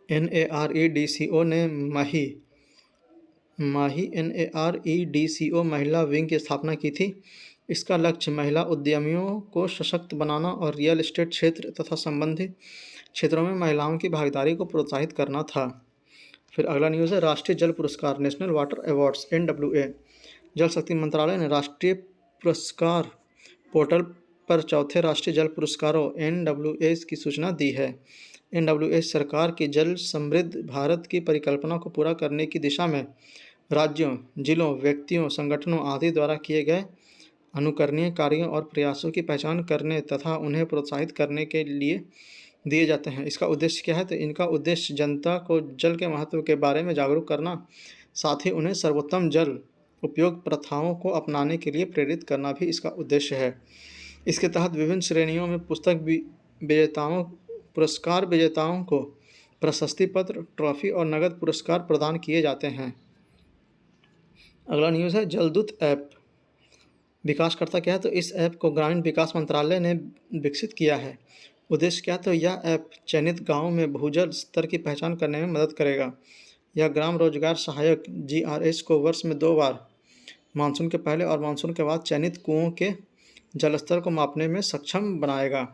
NAREDCO ने NAREDCO महिला विंग की स्थापना की थी। इसका लक्ष्य महिला उद्यमियों को सशक्त बनाना और रियल एस्टेट क्षेत्र तथा संबंधित क्षेत्रों में महिलाओं की भागीदारी को प्रोत्साहित करना था। फिर अगला न्यूज़ है राष्ट्रीय जल पुरस्कार, नेशनल वाटर अवार्ड्स NWA। जल शक्ति मंत्रालय ने राष्ट्रीय पुरस्कार पोर्टल पर चौथे राष्ट्रीय जल पुरस्कारों NWA की सूचना दी है। NWA सरकार की जल समृद्ध भारत की परिकल्पना को पूरा करने की दिशा में राज्यों, जिलों, व्यक्तियों, संगठनों आदि द्वारा किए गए अनुकरणीय कार्यों और प्रयासों की पहचान करने तथा उन्हें प्रोत्साहित करने के लिए दिए जाते हैं। इसका उद्देश्य क्या है? तो इनका उद्देश्य जनता को जल के महत्व के बारे में जागरूक करना, साथ ही उन्हें सर्वोत्तम जल उपयोग प्रथाओं को अपनाने के लिए प्रेरित करना भी इसका उद्देश्य है। इसके तहत विभिन्न श्रेणियों में पुरस्कार विजेताओं को प्रशस्ति पत्र, ट्रॉफी और नगद पुरस्कार प्रदान किए जाते हैं। अगला न्यूज़ है जलदूत ऐप। विकासकर्ता क्या है? तो इस ऐप को ग्रामीण विकास मंत्रालय ने विकसित किया है। उद्देश्य क्या है? तो यह ऐप चयनित गांवों में भूजल स्तर की पहचान करने में मदद करेगा। यह ग्राम रोजगार सहायक GRS को वर्ष में 2 बार, मानसून के पहले और मानसून के बाद, चयनित कुओं के जलस्तर को मापने में सक्षम बनाएगा।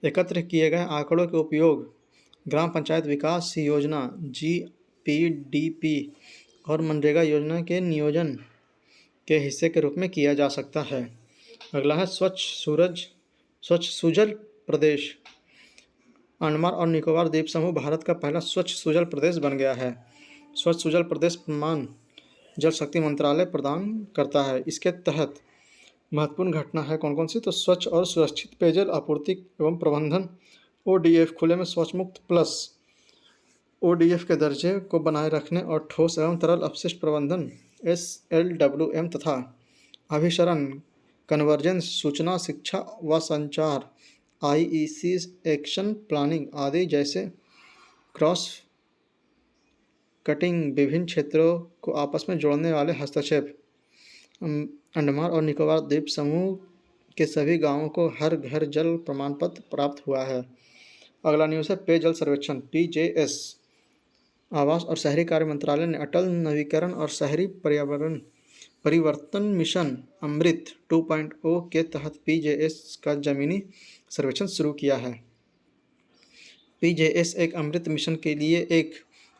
एकत्र किए गए आंकड़ों के उपयोग ग्राम पंचायत विकास योजना GPDP और मनरेगा योजना के नियोजन के हिस्से के रूप में किया जा सकता है। अगला है स्वच्छ सुजल प्रदेश। अंडमान और निकोबार द्वीप समूह भारत का पहला स्वच्छ सुजल प्रदेश बन गया है। स्वच्छ सुजल प्रदेश प्रमाण जल शक्ति मंत्रालय प्रदान करता है। इसके तहत महत्वपूर्ण घटना है कौन कौन सी? तो स्वच्छ और सुरक्षित पेयजल आपूर्ति एवं प्रबंधन ODF, खुले में शौच मुक्त प्लस ODF के दर्जे को बनाए रखने और ठोस एवं तरल अपशिष्ट प्रबंधन SLWM तथा अभिसरण कन्वर्जेंस, सूचना, शिक्षा व संचार IEC, एक्शन प्लानिंग आदि जैसे क्रॉस कटिंग विभिन्न क्षेत्रों को आपस में जोड़ने वाले हस्तक्षेप। अंडमान और निकोबार द्वीप समूह के सभी गांवों को हर घर जल प्रमाण पत्र प्राप्त हुआ है। अगला न्यूज़ है पेयजल सर्वेक्षण PJS। आवास और शहरी कार्य मंत्रालय ने अटल नवीकरण और शहरी परिवर्तन मिशन अमृत 2.0 के तहत PJS का जमीनी सर्वेक्षण शुरू किया है। PJS एक अमृत मिशन के लिए एक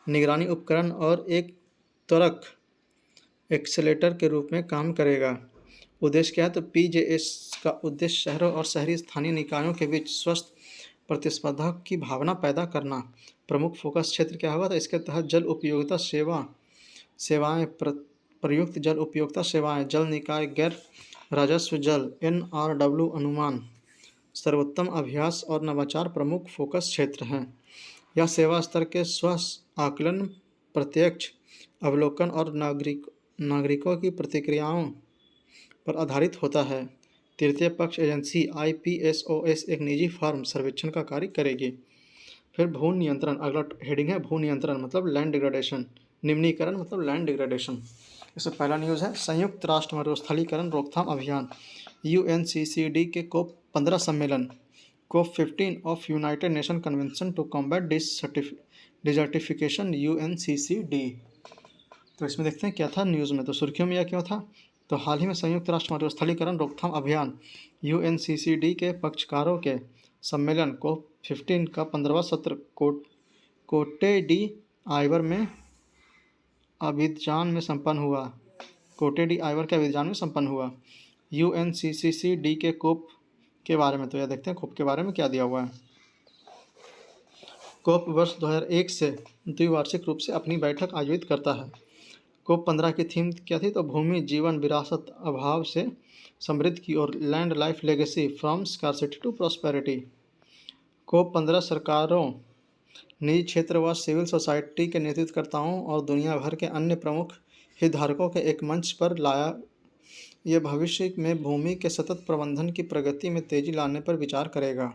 निगरानी उपकरण और एक त्वरक एक्सेलेटर के रूप में काम करेगा। उद्देश्य क्या है? तो PJS का उद्देश्य शहरों और शहरी स्थानीय निकायों के बीच स्वस्थ प्रतिस्पर्धा की भावना पैदा करना। प्रमुख फोकस क्षेत्र क्या होगा? तो इसके तहत जल उपयोगिता सेवाएं, प्रयुक्त जल उपयोगिता सेवाएं, जल निकाय, गैर राजस्व जल NRW अनुमान, सर्वोत्तम अभ्यास और नवाचार प्रमुख फोकस क्षेत्र हैं। यह सेवा स्तर के स्व आकलन, प्रत्यक्ष अवलोकन और नागरिकों की प्रतिक्रियाओं पर आधारित होता है। तृतीय पक्ष एजेंसी IPSOS एक निजी फर्म सर्वेक्षण का कार्य करेगी। फिर भू नियंत्रण, अगला हेडिंग है भू नियंत्रण मतलब लैंड डिग्रेडेशन, निम्नीकरण मतलब लैंड डिग्रेडेशन। इससे पहला न्यूज़ है संयुक्त राष्ट्र मरुस्थलीकरण रोकथाम अभियान UNCCD के COP 15 सम्मेलन COP 15 of United Nation Convention to Combat Desertification UNCCD। तो इसमें देखते हैं क्या था न्यूज़ में। तो सुर्खियों में यह क्यों था? तो हाल ही में संयुक्त राष्ट्र मरुस्थलीकरण रोकथाम अभियान UNCCD के पक्षकारों के सम्मेलन COP 15 का 15वां सत्र कोटे डी आइवर में अबिजान में संपन्न हुआ। कोटे डी आइवर के अबिजान में संपन्न हुआ। UNCCD के कोप के बारे में, तो यह देखते हैं कोप के बारे में क्या दिया हुआ है। कोप वर्ष 2001 से द्विवार्षिक रूप से अपनी बैठक आयोजित करता है। कोप 15 की थीम क्या थी? तो भूमि जीवन विरासत अभाव से समृद्ध की और land life legacy from scarcity to prosperity. COP 15 सरकारों, निजी क्षेत्र व सिविल सोसाइटी के नेतृत्वकर्ताओं और दुनिया भर के अन्य प्रमुख हितधारकों के एक मंच पर लाया। यह भविष्य में भूमि के सतत प्रबंधन की प्रगति में तेजी लाने पर विचार करेगा।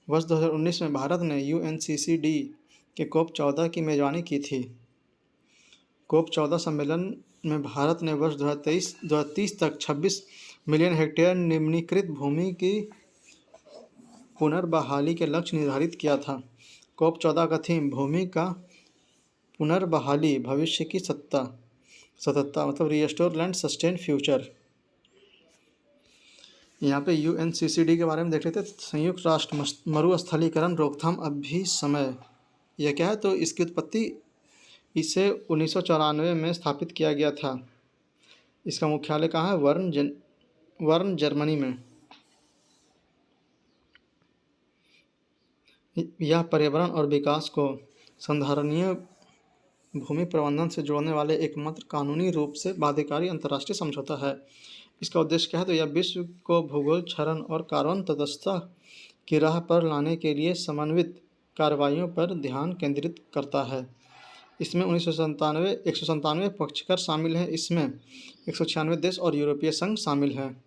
वर्ष 2019 में भारत ने UNCCD के कोप 14 की मेजबानी की थी। कोप 14 सम्मेलन में भारत ने वर्ष 2030 तक 26 मिलियन हेक्टेयर निम्नीकृत भूमि की पुनर्बहाली के लक्ष्य निर्धारित किया था। कोप 14 का थीम भूमि का पुनर्बहाली, भविष्य की सततता मतलब रीस्टोर लैंड सस्टेन फ्यूचर। यहाँ पे UNCCD के बारे में देख लेते हैं। संयुक्त राष्ट्र मरुस्थलीकरण रोकथाम अभिसमय, यह क्या है? तो इसकी उत्पत्ति इसे 1994 में स्थापित किया गया था। इसका मुख्यालय कहाँ है? वर्न जर्मनी में। यह पर्यावरण और विकास को संधारणीय भूमि प्रबंधन से जोड़ने वाले एकमात्र कानूनी रूप से बाध्यकारी अंतर्राष्ट्रीय समझौता है। इसका उद्देश्य क्या है? तो यह विश्व को भूगोल क्षरण और कार्बन तटस्थता की राह पर लाने के लिए समन्वित कार्रवाइयों पर ध्यान केंद्रित करता है। इसमें 197 पक्षकार शामिल हैं। इसमें 196 देश और यूरोपीय संघ शामिल हैं।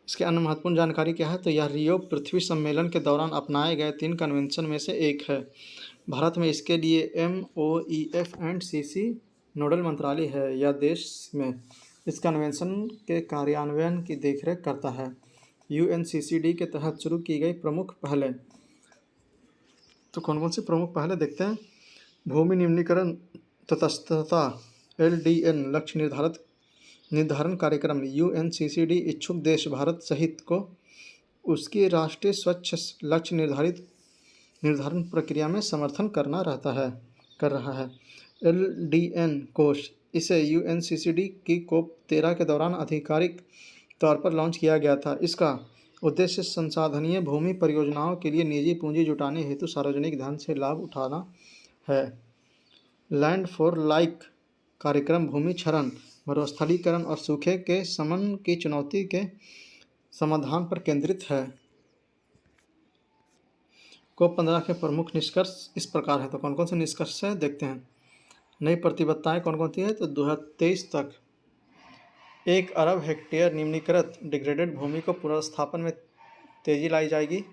इसके अन्य महत्वपूर्ण जानकारी क्या है? तो यह रियो पृथ्वी सम्मेलन के दौरान अपनाए गए 3 कन्वेंशन में से एक है। भारत में इसके लिए MOEF&CC नोडल मंत्रालय है। यह देश में इस कन्वेंशन के कार्यान्वयन की देखरेख करता है। UNCCD के तहत शुरू की गई प्रमुख पहलें, तो कौन कौन सी प्रमुख पहलें देखते हैं। भूमि निम्नीकरण तटस्थता LDN लक्ष्य निर्धारण कार्यक्रम। UNCCD इच्छुक देश भारत सहित को उसकी राष्ट्रीय स्वच्छ लक्ष्य निर्धारण प्रक्रिया में समर्थन कर रहा है। LDN कोष, इसे UNCCD की कोप 13 के दौरान आधिकारिक तौर पर लॉन्च किया गया था। इसका उद्देश्य संसाधनीय भूमि परियोजनाओं के लिए निजी पूंजी जुटाने हेतु सार्वजनिक धन से लाभ उठाना है। लैंड फॉर लाइक कार्यक्रम भूमि क्षरण, मरुस्थलीकरण और सूखे के शमन की चुनौती के समाधान पर केंद्रित है। कोप 15 के प्रमुख निष्कर्ष इस प्रकार हैं। तो कौन कौन से निष्कर्ष है देखते हैं। नई प्रतिबद्धताएं कौन कौन सी है? तो 2023 तक 1 अरब हेक्टेयर निम्नीकृत डिग्रेडेड भूमि को पुनर्स्थापन में तेजी लाई जाएगी।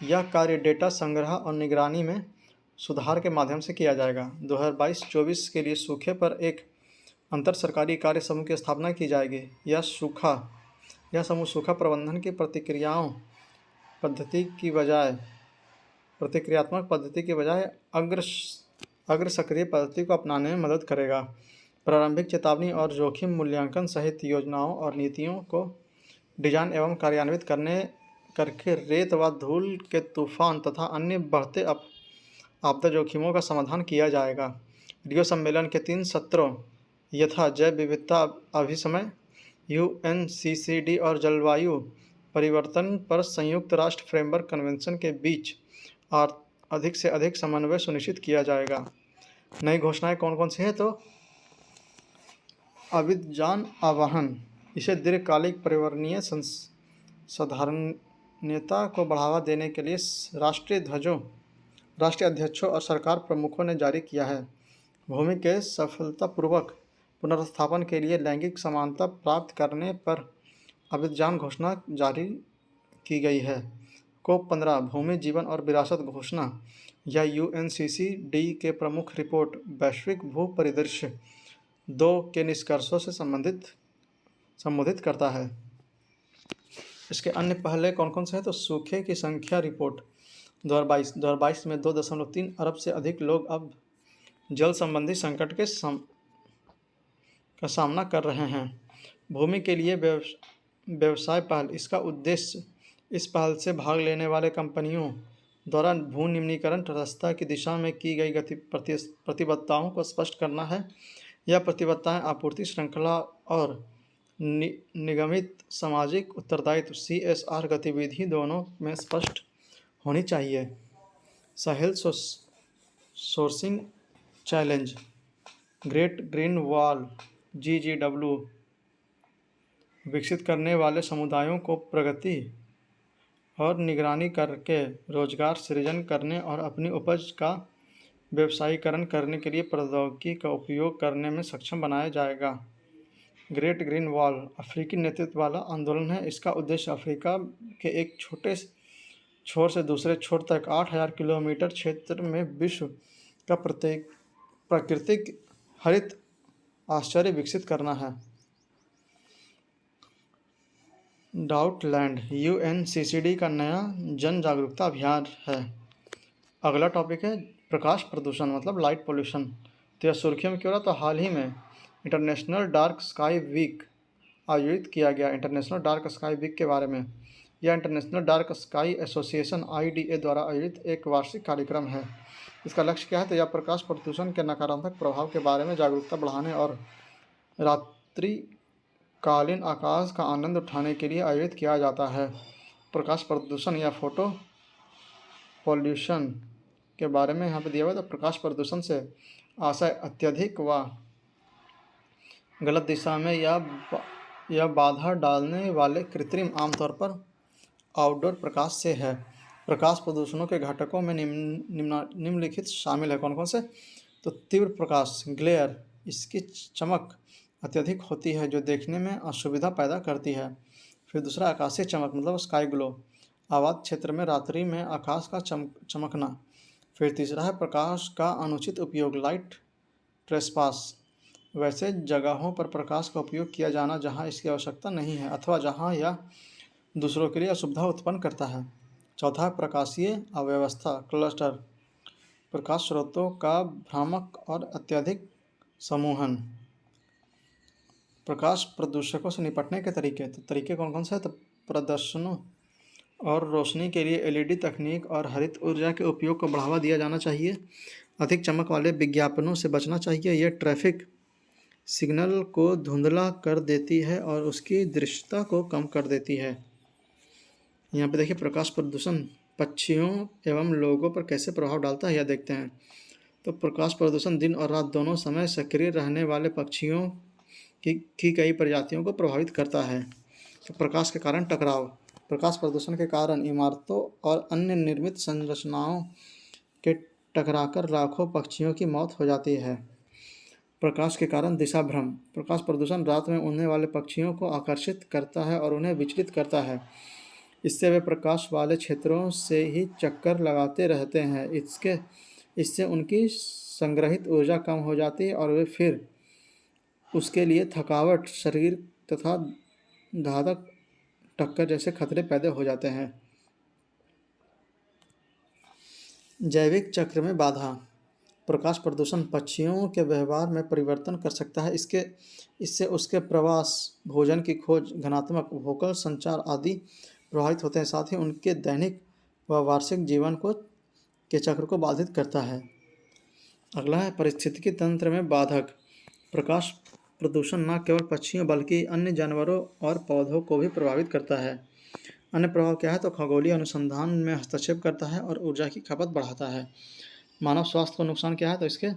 यह कार्य डेटा संग्रह और निगरानी में सुधार के माध्यम से किया जाएगा। 2022-24 के लिए सूखे पर एक अंतर सरकारी कार्य समूह की स्थापना की जाएगी। यह समूह सूखा प्रबंधन की प्रतिक्रियात्मक पद्धति की बजाय अग्र सक्रिय पद्धति को अपनाने में मदद करेगा। प्रारंभिक चेतावनी और जोखिम मूल्यांकन सहित योजनाओं और नीतियों को डिजाइन एवं कार्यान्वित करके रेत व धूल के तूफान तथा अन्य बढ़ते आपदा जोखिमों का समाधान किया जाएगा। रियो सम्मेलन के 3 सत्रों यथा जैव विविधता अभिसमय, UNCCD और जलवायु परिवर्तन पर संयुक्त राष्ट्र फ्रेमवर्क कन्वेंशन के बीच अधिक से अधिक समन्वय सुनिश्चित किया जाएगा। नई घोषणाएं कौन कौन सी हैं? तो अभियान आह्वान, इसे दीर्घकालिक पर्यावरणीय साधारणता को बढ़ावा देने के लिए राष्ट्रीय अध्यक्षों और सरकार प्रमुखों ने जारी किया है। भूमि के सफलतापूर्वक पुनर्स्थापन के लिए लैंगिक समानता प्राप्त करने पर अभियान घोषणा जारी की गई है। कोप 15 भूमि जीवन और विरासत घोषणा या UNCCD के प्रमुख रिपोर्ट वैश्विक भू परिदृश्य 2 के निष्कर्षों से संबोधित करता है। इसके अन्य पहले कौन कौन से हैं? तो सूखे की संख्या रिपोर्ट 2022 में 2.3 अरब से अधिक लोग अब जल संबंधी संकट का सामना कर रहे हैं। भूमि के लिए व्यवसाय पहल, इसका उद्देश्य इस पहल से भाग लेने वाले कंपनियों द्वारा भू निम्नीकरण तटस्थता की दिशा में की गई प्रतिबद्धताओं को स्पष्ट करना है। यह प्रतिबद्धताएं आपूर्ति श्रृंखला और निगमित सामाजिक उत्तरदायित्व CSR गतिविधि दोनों में स्पष्ट होनी चाहिए। Sahel sourcing challenge, great green wall GGW विकसित करने वाले समुदायों को प्रगति और निगरानी करके रोजगार सृजन करने और अपनी उपज का व्यवसायीकरण करने के लिए प्रौद्योगिकी का उपयोग करने में सक्षम बनाया जाएगा। ग्रेट ग्रीन वॉल अफ्रीकी नेतृत्व वाला आंदोलन है। इसका उद्देश्य अफ्रीका के एक छोटे छोर से दूसरे छोर तक 8000 किलोमीटर क्षेत्र में विश्व का प्रत्येक प्राकृतिक हरित आश्चर्य विकसित करना है। डाउटलैंड UNCCD का नया जन जागरूकता अभियान है। अगला टॉपिक है प्रकाश प्रदूषण मतलब लाइट पोल्यूशन। तो यह सुर्खियों में क्यों रहा? तो हाल ही में इंटरनेशनल डार्क स्काई वीक आयोजित किया गया। इंटरनेशनल डार्क स्काई वीक के बारे में, यह international dark sky association IDA द्वारा आयोजित एक वार्षिक कार्यक्रम है। इसका लक्ष्य क्या है? तो यह प्रकाश प्रदूषण के नकारात्मक प्रभाव के बारे में जागरूकता बढ़ाने और रात्रिकालीन आकाश का आनंद उठाने के लिए आयोजित किया जाता है। प्रकाश प्रदूषण या फोटो पॉल्यूशन के बारे में यहाँ पे दिया हुआ है। तो प्रकाश प्रदूषण से आशय अत्यधिक व गलत दिशा में या बाधा डालने वाले कृत्रिम आमतौर पर आउटडोर प्रकाश से है। प्रकाश प्रदूषणों के घटकों में निम्नलिखित शामिल है। कौन कौन से? तो तीव्र प्रकाश ग्लेयर, इसकी चमक अत्यधिक होती है जो देखने में असुविधा पैदा करती है। फिर दूसरा आकाशीय चमक मतलब स्काई ग्लो, आबाद क्षेत्र में रात्रि में आकाश का चमकना। फिर तीसरा है प्रकाश का अनुचित उपयोग लाइट ट्रेसपास, वैसे जगहों पर प्रकाश का उपयोग किया जाना जहां इसकी आवश्यकता नहीं है अथवा जहां यह दूसरों के लिए असुविधा उत्पन्न करता है। चौथा प्रकाशीय अव्यवस्था क्लस्टर, प्रकाश स्रोतों का भ्रामक और अत्यधिक समूहन। प्रकाश प्रदूषकों से निपटने के तरीके, तो तरीके कौन कौन से हैं? तो प्रदर्शनों और रोशनी के लिए LED तकनीक और हरित ऊर्जा के उपयोग को बढ़ावा दिया जाना चाहिए। अधिक चमक वाले विज्ञापनों से बचना चाहिए। यह ट्रैफिक सिग्नल को धुंधला कर देती है और उसकी दृश्यता को कम कर देती है। यहाँ पे देखिए प्रकाश प्रदूषण पक्षियों एवं लोगों पर कैसे प्रभाव डालता है यह देखते हैं। तो प्रकाश प्रदूषण दिन और रात दोनों समय सक्रिय रहने वाले पक्षियों की कई प्रजातियों को प्रभावित करता है। तो प्रकाश के कारण टकराव, प्रकाश प्रदूषण के कारण इमारतों और अन्य निर्मित संरचनाओं के टकराकर लाखों पक्षियों की मौत हो जाती है। प्रकाश के कारण दिशा भ्रम, प्रकाश प्रदूषण रात में उड़ने वाले पक्षियों को आकर्षित करता है और उन्हें विचलित करता है। इससे वे प्रकाश वाले क्षेत्रों से ही चक्कर लगाते रहते हैं। इससे उनकी संग्रहित ऊर्जा कम हो जाती है और वे फिर उसके लिए थकावट, शरीर तथा घातक टक्कर जैसे खतरे पैदा हो जाते हैं। जैविक चक्र में बाधा, प्रकाश प्रदूषण पक्षियों के व्यवहार में परिवर्तन कर सकता है। इससे उसके प्रवास, भोजन की खोज, घनात्मक वोकल संचार आदि प्रभावित होते हैं। साथ ही उनके दैनिक व वार्षिक जीवन के चक्र को बाधित करता है। अगला है पारिस्थितिकी तंत्र में बाधक, प्रकाश प्रदूषण न केवल पक्षियों बल्कि अन्य जानवरों और पौधों को भी प्रभावित करता है। अन्य प्रभाव क्या है? तो खगोलीय अनुसंधान में हस्तक्षेप करता है और ऊर्जा की खपत बढ़ाता है। मानव स्वास्थ्य को नुकसान क्या है? तो इसके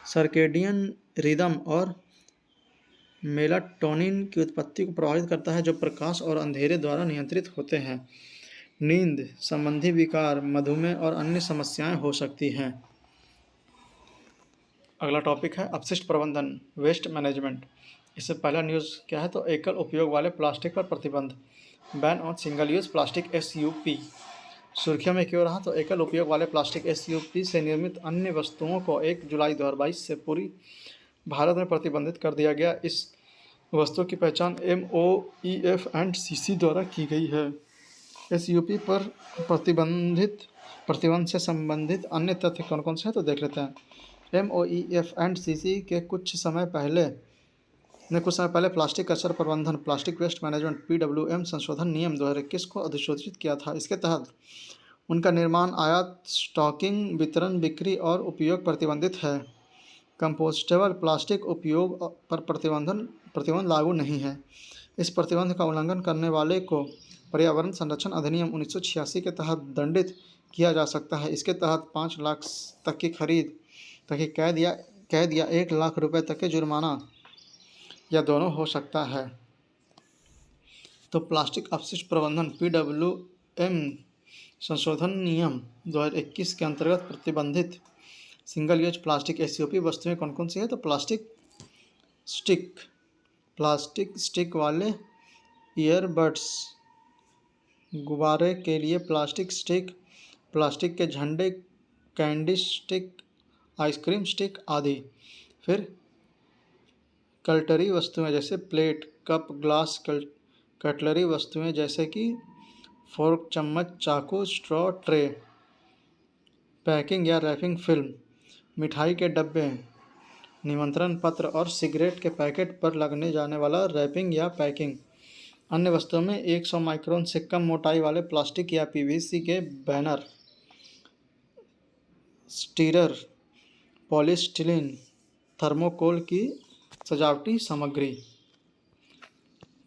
सर्केडियन रिदम और मेलाटोनिन की उत्पत्ति को प्रभावित करता है जो प्रकाश और अंधेरे द्वारा नियंत्रित होते हैं। नींद संबंधी विकार, मधुमेह और अन्य समस्याएं हो सकती हैं। अगला टॉपिक है अपशिष्ट प्रबंधन, वेस्ट मैनेजमेंट। इससे पहला न्यूज़ क्या है? तो एकल उपयोग वाले प्लास्टिक पर प्रतिबंध, ban on single use plastic SUP। सुर्खियों में क्यों रहा? तो एकल उपयोग वाले प्लास्टिक SUP से निर्मित अन्य वस्तुओं को 1 जुलाई 2022 से पूरी भारत में प्रतिबंधित कर दिया गया। इस वस्तु की पहचान MOEF&CC द्वारा की गई है। SUP पर प्रतिबंध से संबंधित अन्य तथ्य कौन कौन से हैं? तो देख लेते हैं। MOEF&CC के कुछ समय पहले प्लास्टिक कचरा प्रबंधन, प्लास्टिक वेस्ट मैनेजमेंट PWM संशोधन नियम 2021 को अधिसूचित किया था। इसके तहत उनका निर्माण, आयात, स्टॉकिंग, वितरण, बिक्री और उपयोग प्रतिबंधित है। कंपोस्टेबल प्लास्टिक उपयोग पर प्रतिबंध लागू नहीं है। इस प्रतिबंध का उल्लंघन करने वाले को पर्यावरण संरक्षण अधिनियम 1986 के तहत दंडित किया जा सकता है। इसके तहत 5 लाख तक की कैद या 1 लाख रुपए तक के जुर्माना या दोनों हो सकता है। तो प्लास्टिक अपशिष्ट प्रबंधन PWM संशोधन नियम 2021 के अंतर्गत प्रतिबंधित सिंगल यूज प्लास्टिक SUP वस्तुएं कौन कौन सी है? तो प्लास्टिक स्टिक वाले ईयरबड्स, गुब्बारे के लिए प्लास्टिक स्टिक, प्लास्टिक के झंडे, कैंडी स्टिक, आइसक्रीम स्टिक आदि। फिर कटलरी वस्तुएं जैसे प्लेट, कप, ग्लास, कटलरी वस्तुएं जैसे कि फोर्क, चम्मच, चाकू, स्ट्रॉ, ट्रे, पैकिंग या रैपिंग फिल्म, मिठाई के डब्बे, निमंत्रण पत्र और सिगरेट के पैकेट पर लगने जाने वाला रैपिंग या पैकिंग। अन्य वस्तुओं में 100 माइक्रोन से कम मोटाई वाले प्लास्टिक या PVC के बैनर, स्टीरर, पॉलीस्टीरीन, थर्मोकोल की सजावटी सामग्री।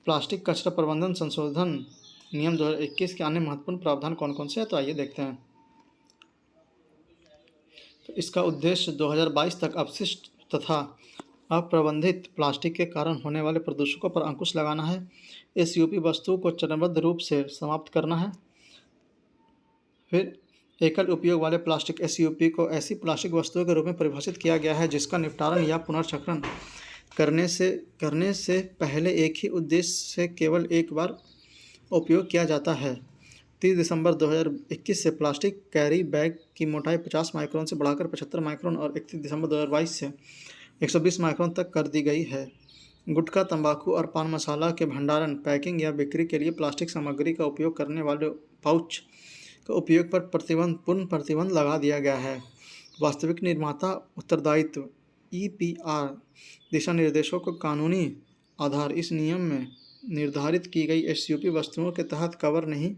प्लास्टिक कचरा प्रबंधन संशोधन नियम 2021 के अन्य महत्वपूर्ण प्रावधान कौन कौन से हैं? तो आइए देखते हैं। तो इसका उद्देश्य 2022 तक अपशिष्ट तथा अप्रबंधित प्लास्टिक के कारण होने वाले प्रदूषकों पर अंकुश लगाना है। SUP वस्तुओं को चरणबद्ध रूप से समाप्त करना है। फिर एकल उपयोग वाले प्लास्टिक SUP को ऐसी प्लास्टिक वस्तुओं के रूप में परिभाषित किया गया है जिसका निपटारण या पुनर्चक्रण करने से पहले एक ही उद्देश्य से केवल एक बार उपयोग किया जाता है। 30 दिसंबर 2021 से प्लास्टिक कैरी बैग की मोटाई 50 माइक्रोन से बढ़ाकर 75 माइक्रोन और 31 दिसंबर 2022 से 120 माइक्रोन तक कर दी गई है। गुटखा, तंबाकू और पान मसाला के भंडारण, पैकिंग या बिक्री के लिए प्लास्टिक सामग्री का उपयोग करने वाले पाउच का उपयोग पर पूर्ण प्रतिबंध लगा दिया गया है। वास्तविक निर्माता उत्तरदायित्व EPR दिशा निर्देशों का कानूनी आधार इस नियम में निर्धारित की गई SUP वस्तुओं के तहत कवर नहीं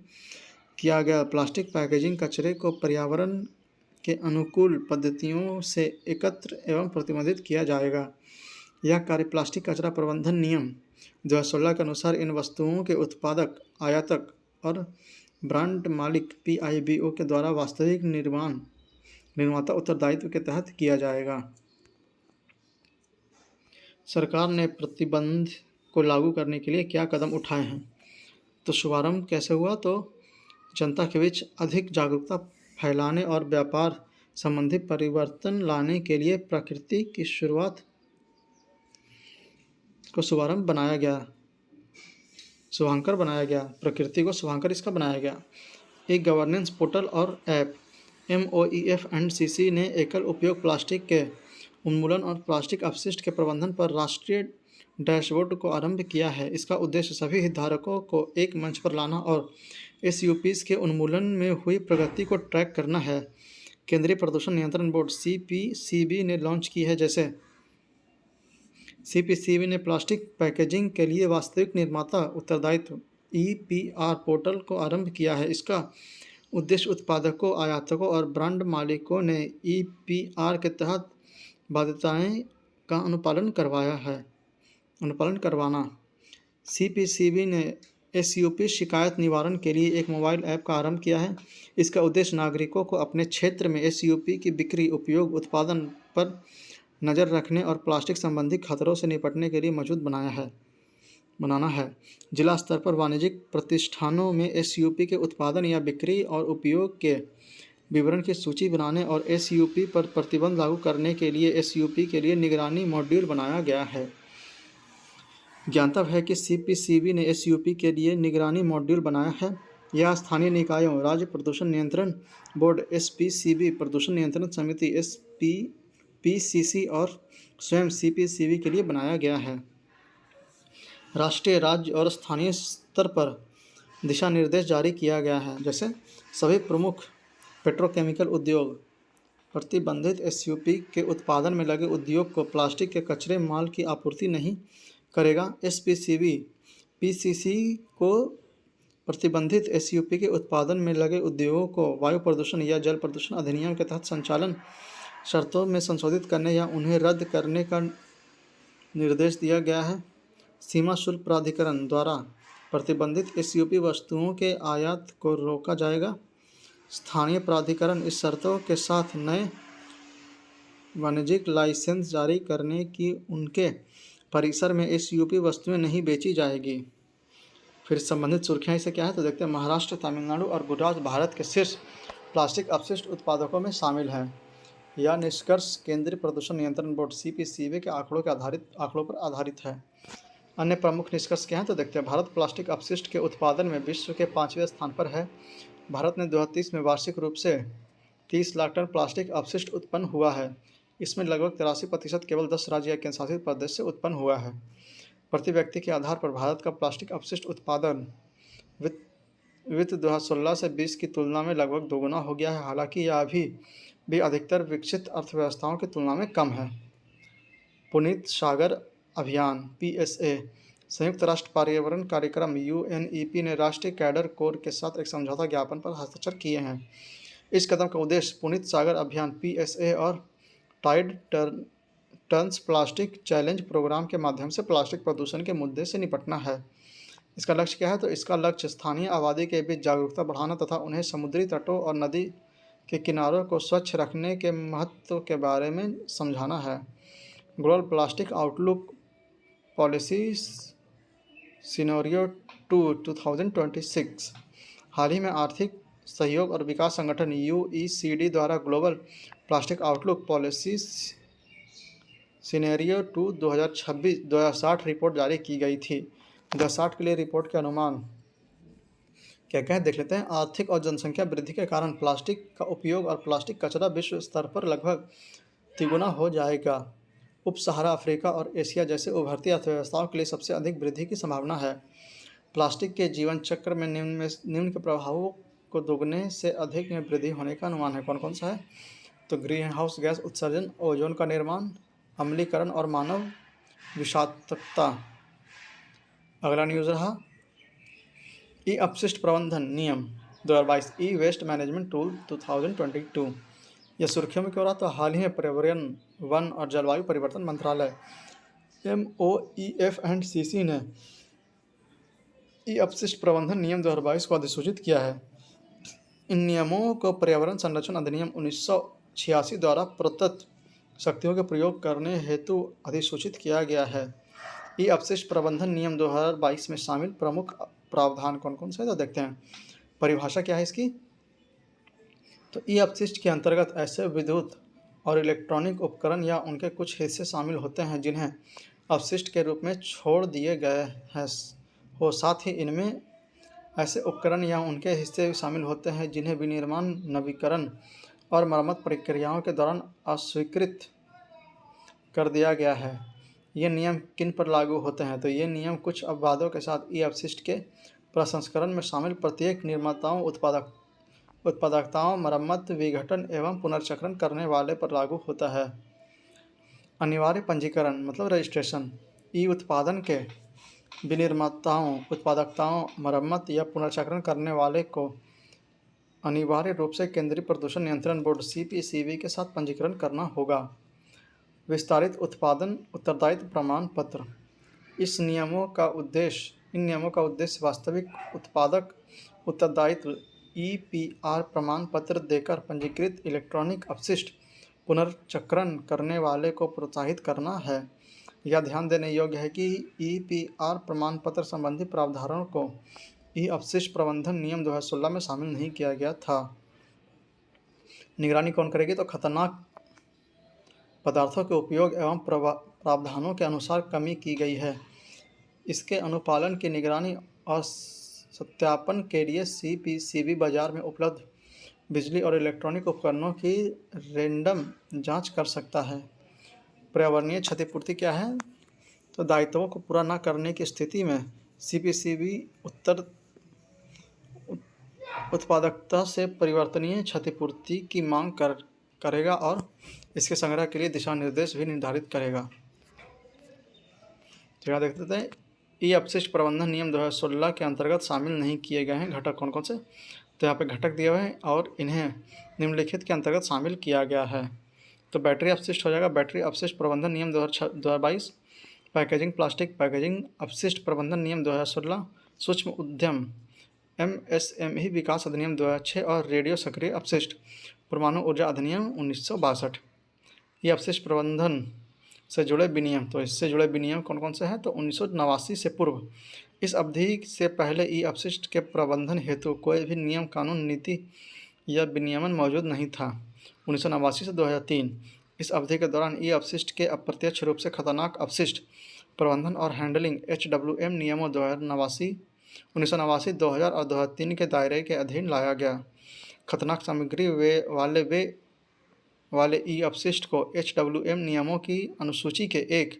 किया गया प्लास्टिक पैकेजिंग कचरे को पर्यावरण के अनुकूल पद्धतियों से एकत्र एवं प्रतिबंधित किया जाएगा। यह कार्य प्लास्टिक कचरा प्रबंधन नियम 2016 के अनुसार इन वस्तुओं के उत्पादक, आयातक और ब्रांड मालिक PIBO के द्वारा वास्तविक निर्माता उत्तरदायित्व के तहत किया जाएगा। सरकार ने प्रतिबंध को लागू करने के लिए क्या कदम उठाए हैं? तो शुभारंभ कैसे हुआ? तो जनता के बीच अधिक जागरूकता फैलाने और व्यापार संबंधी परिवर्तन लाने के लिए प्रकृति की शुरुआत को शुभारंभ बनाया गया, शुभांकर बनाया गया, प्रकृति को शुभांकर इसका बनाया गया। एक गवर्नेंस पोर्टल और ऐप MOEF एंड CC ने एकल उपयोग प्लास्टिक के उन्मूलन और प्लास्टिक अपशिष्ट के प्रबंधन पर राष्ट्रीय डैशबोर्ड को आरंभ किया है। इसका उद्देश्य सभी हितधारकों को एक मंच पर लाना और SUPs के उन्मूलन में हुई प्रगति को ट्रैक करना है। केंद्रीय प्रदूषण नियंत्रण बोर्ड CPCB ने लॉन्च की है। जैसे CPCB ने प्लास्टिक पैकेजिंग के लिए वास्तविक निर्माता उत्तरदायित्व EPR पोर्टल को आरंभ किया है। इसका उद्देश्य उत्पादकों, आयातकों और ब्रांड मालिकों ने EPR के तहत बाध्यताएं का अनुपालन करवाना। CPCB ने SUP शिकायत निवारण के लिए एक मोबाइल ऐप का आरंभ किया है। इसका उद्देश्य नागरिकों को अपने क्षेत्र में SUP की बिक्री, उपयोग, उत्पादन पर नज़र रखने और प्लास्टिक संबंधी खतरों से निपटने के लिए मौजूद बनाना है। जिला स्तर पर वाणिज्यिक प्रतिष्ठानों में SUP के उत्पादन या बिक्री और उपयोग के विवरण की सूची बनाने और SUP पर प्रतिबंध लागू करने के लिए SUP के लिए निगरानी मॉड्यूल बनाया गया है। ज्ञातव्य है कि CPCB ने SUP के लिए निगरानी मॉड्यूल बनाया है। यह स्थानीय निकायों, राज्य प्रदूषण नियंत्रण बोर्ड SPCB, प्रदूषण नियंत्रण समिति SPPCC और स्वयं CPCB के लिए बनाया गया है। राष्ट्रीय, राज्य और स्थानीय स्तर पर दिशा निर्देश जारी किया गया है। जैसे सभी प्रमुख पेट्रोकेमिकल उद्योग प्रतिबंधित SUP के उत्पादन में लगे उद्योग को प्लास्टिक के कच्चे माल की आपूर्ति नहीं करेगा। SPCB PCC को प्रतिबंधित SUP के उत्पादन में लगे उद्योगों को वायु प्रदूषण या जल प्रदूषण अधिनियम के तहत संचालन शर्तों में संशोधित करने या उन्हें रद्द करने का निर्देश दिया गया है। सीमा शुल्क प्राधिकरण द्वारा प्रतिबंधित एसयूपी वस्तुओं के आयात को रोका जाएगा। स्थानीय प्राधिकरण इस शर्तों के साथ नए वाणिज्यिक लाइसेंस जारी करने की उनके परिसर में एसयूपी वस्तुएं नहीं बेची जाएगी। फिर संबंधित सुर्खियाँ इसे क्या है तो देखते हैं। महाराष्ट्र, तमिलनाडु और गुजरात भारत के शीर्ष प्लास्टिक अपशिष्ट उत्पादकों में शामिल हैं। यह निष्कर्ष केंद्रीय प्रदूषण नियंत्रण बोर्ड सीपीसीबी के आंकड़ों पर आधारित है। अन्य प्रमुख निष्कर्ष क्या हैं तो देखते हैं। भारत प्लास्टिक अपशिष्ट के उत्पादन में विश्व के 5वें स्थान पर है। भारत ने 2030 में वार्षिक रूप से 30 लाख टन प्लास्टिक अपशिष्ट उत्पन्न हुआ है। इसमें लगभग 83% केवल 10 राज्य या केंद्रशासित प्रदेश से उत्पन्न हुआ है। प्रति व्यक्ति के आधार पर भारत का प्लास्टिक अपशिष्ट उत्पादन वित्त 2016 से 20 की तुलना में लगभग दोगुना हो गया है। हालांकि यह अभी भी अधिकतर विकसित अर्थव्यवस्थाओं की तुलना में कम है। पुनीत सागर अभियान (PSA) संयुक्त राष्ट्र पर्यावरण कार्यक्रम UNEP ने राष्ट्रीय कैडर कोर के साथ एक समझौता ज्ञापन पर हस्ताक्षर किए हैं। इस कदम का उद्देश्य पुनीत सागर अभियान (PSA) और Tide Turns Plastic Challenge programme के माध्यम से प्लास्टिक प्रदूषण के मुद्दे से निपटना है। इसका लक्ष्य क्या है तो इसका लक्ष्य स्थानीय आबादी के बीच जागरूकता बढ़ाना तथा उन्हें समुद्री तटों और नदी के किनारों को स्वच्छ रखने के महत्व के बारे में समझाना है। Global plastic outlook policy scenario 2 2026 हाल ही में आर्थिक सहयोग और विकास संगठन OECD द्वारा global plastic outlook policy scenario 2 2060 report जारी की गई थी। 2060 के लिए रिपोर्ट के अनुमान क्या क्या है देख लेते हैं। आर्थिक और जनसंख्या वृद्धि के कारण प्लास्टिक का उपयोग और प्लास्टिक कचरा विश्व स्तर पर लगभग तिगुना हो जाएगा। उप सहारा अफ्रीका और एशिया जैसे उभरती अर्थव्यवस्थाओं के लिए सबसे अधिक वृद्धि की संभावना है। प्लास्टिक के जीवन चक्र में निम्न के प्रभावों को दोगुने से अधिक में वृद्धि होने का अनुमान है। कौन कौन सा है तो ग्रीन हाउस गैस उत्सर्जन, ओजोन का निर्माण, अम्लीकरण और मानव विषाक्तता। अगला न्यूज़ रहा ई अपशिष्ट प्रबंधन नियम 2022 ई वेस्ट मैनेजमेंट टूल 2022। यह सुर्खियों में क्यों रहा तो हाल ही में पर्यावरण, वन और जलवायु परिवर्तन मंत्रालय MOEF&CC ने ई अपशिष्ट प्रबंधन नियम 2022 को अधिसूचित किया है। इन नियमों को पर्यावरण संरक्षण अधिनियम 1986 द्वारा प्रदत्त शक्तियों के प्रयोग करने हेतु अधिसूचित किया गया है। ई अपशिष्ट प्रबंधन नियम 2022 में शामिल प्रमुख प्रावधान कौन कौन से हैं तो देखते हैं। परिभाषा क्या है इसकी तो ई अपशिष्ट के अंतर्गत ऐसे विद्युत और इलेक्ट्रॉनिक उपकरण या उनके कुछ हिस्से शामिल होते हैं जिन्हें अपशिष्ट के रूप में छोड़ दिए गए हैं हो। साथ ही इनमें ऐसे उपकरण या उनके हिस्से भी शामिल होते हैं जिन्हें विनिर्माण, नवीकरण और मरम्मत प्रक्रियाओं के दौरान अस्वीकृत कर दिया गया है। ये नियम किन पर लागू होते हैं तो ये नियम कुछ अपवादों के साथ ई अपशिष्ट के प्रसंस्करण में शामिल प्रत्येक निर्माताओं, उत्पादकताओं, मरम्मत, विघटन एवं पुनर्चक्रण करने वाले पर लागू होता है। अनिवार्य पंजीकरण मतलब रजिस्ट्रेशन। ई उत्पादन के विनिर्माताओं, उत्पादकताओं, मरम्मत या पुनर्चक्रण करने वाले को अनिवार्य रूप से केंद्रीय प्रदूषण नियंत्रण बोर्ड CPCB के साथ पंजीकरण करना होगा। विस्तारित उत्पादन उत्तरदायित्व प्रमाण पत्र। इन नियमों का उद्देश्य वास्तविक उत्पादक उत्तरदायित्व EPR प्रमाण पत्र देकर पंजीकृत इलेक्ट्रॉनिक अपशिष्ट पुनर्चक्रण करने वाले को प्रोत्साहित करना है। यह ध्यान देने योग्य है कि EPR प्रमाण पत्र संबंधी प्रावधानों को ई अपशिष्ट प्रबंधन नियम 2016 में शामिल नहीं किया गया था। निगरानी कौन करेगी तो खतरनाक पदार्थों के उपयोग एवं प्रावधानों के अनुसार कमी की गई है। इसके अनुपालन की निगरानी और सत्यापन के लिए CPCB बाजार में उपलब्ध बिजली और इलेक्ट्रॉनिक उपकरणों की रैंडम जांच कर सकता है। पर्यावरणीय क्षतिपूर्ति क्या है तो दायित्वों को पूरा न करने की स्थिति में CPCB उत्पादकता से परिवर्तनीय क्षतिपूर्ति की मांग करेगा और इसके संग्रह के लिए दिशा निर्देश भी निर्धारित करेगा। जगह देखते हैं ई अपशिष्ट प्रबंधन नियम 2016 के अंतर्गत शामिल नहीं किए गए हैं घटक कौन कौन से तो यहाँ पे घटक दिए हुए हैं और इन्हें निम्नलिखित के अंतर्गत शामिल किया गया है। तो बैटरी अपशिष्ट हो जाएगा बैटरी अपशिष्ट प्रबंधन नियम 2022, पैकेजिंग प्लास्टिक पैकेजिंग अपशिष्ट प्रबंधन नियम 2016, सूक्ष्म उद्यम MSME विकास अधिनियम 2006 और रेडियो सक्रिय अपशिष्ट परमाणु ऊर्जा अधिनियम 1962। ये अपशिष्ट प्रबंधन से जुड़े विनियम, तो इससे जुड़े विनियम कौन कौन से हैं? तो 1989 से पूर्व इस अवधि से पहले ई अपशिष्ट के प्रबंधन हेतु कोई भी नियम, कानून, नीति या विनियमन मौजूद नहीं था। 1989 से 2003 इस अवधि के दौरान ई अपशिष्ट के अप्रत्यक्ष रूप से खतरनाक अपशिष्ट प्रबंधन और हैंडलिंग HWM नियमों 1989, 2000 और 2003 के दायरे के अधीन लाया गया। खतरनाक सामग्री वाले ई अपशिष्ट को HWM नियमों की अनुसूची के 1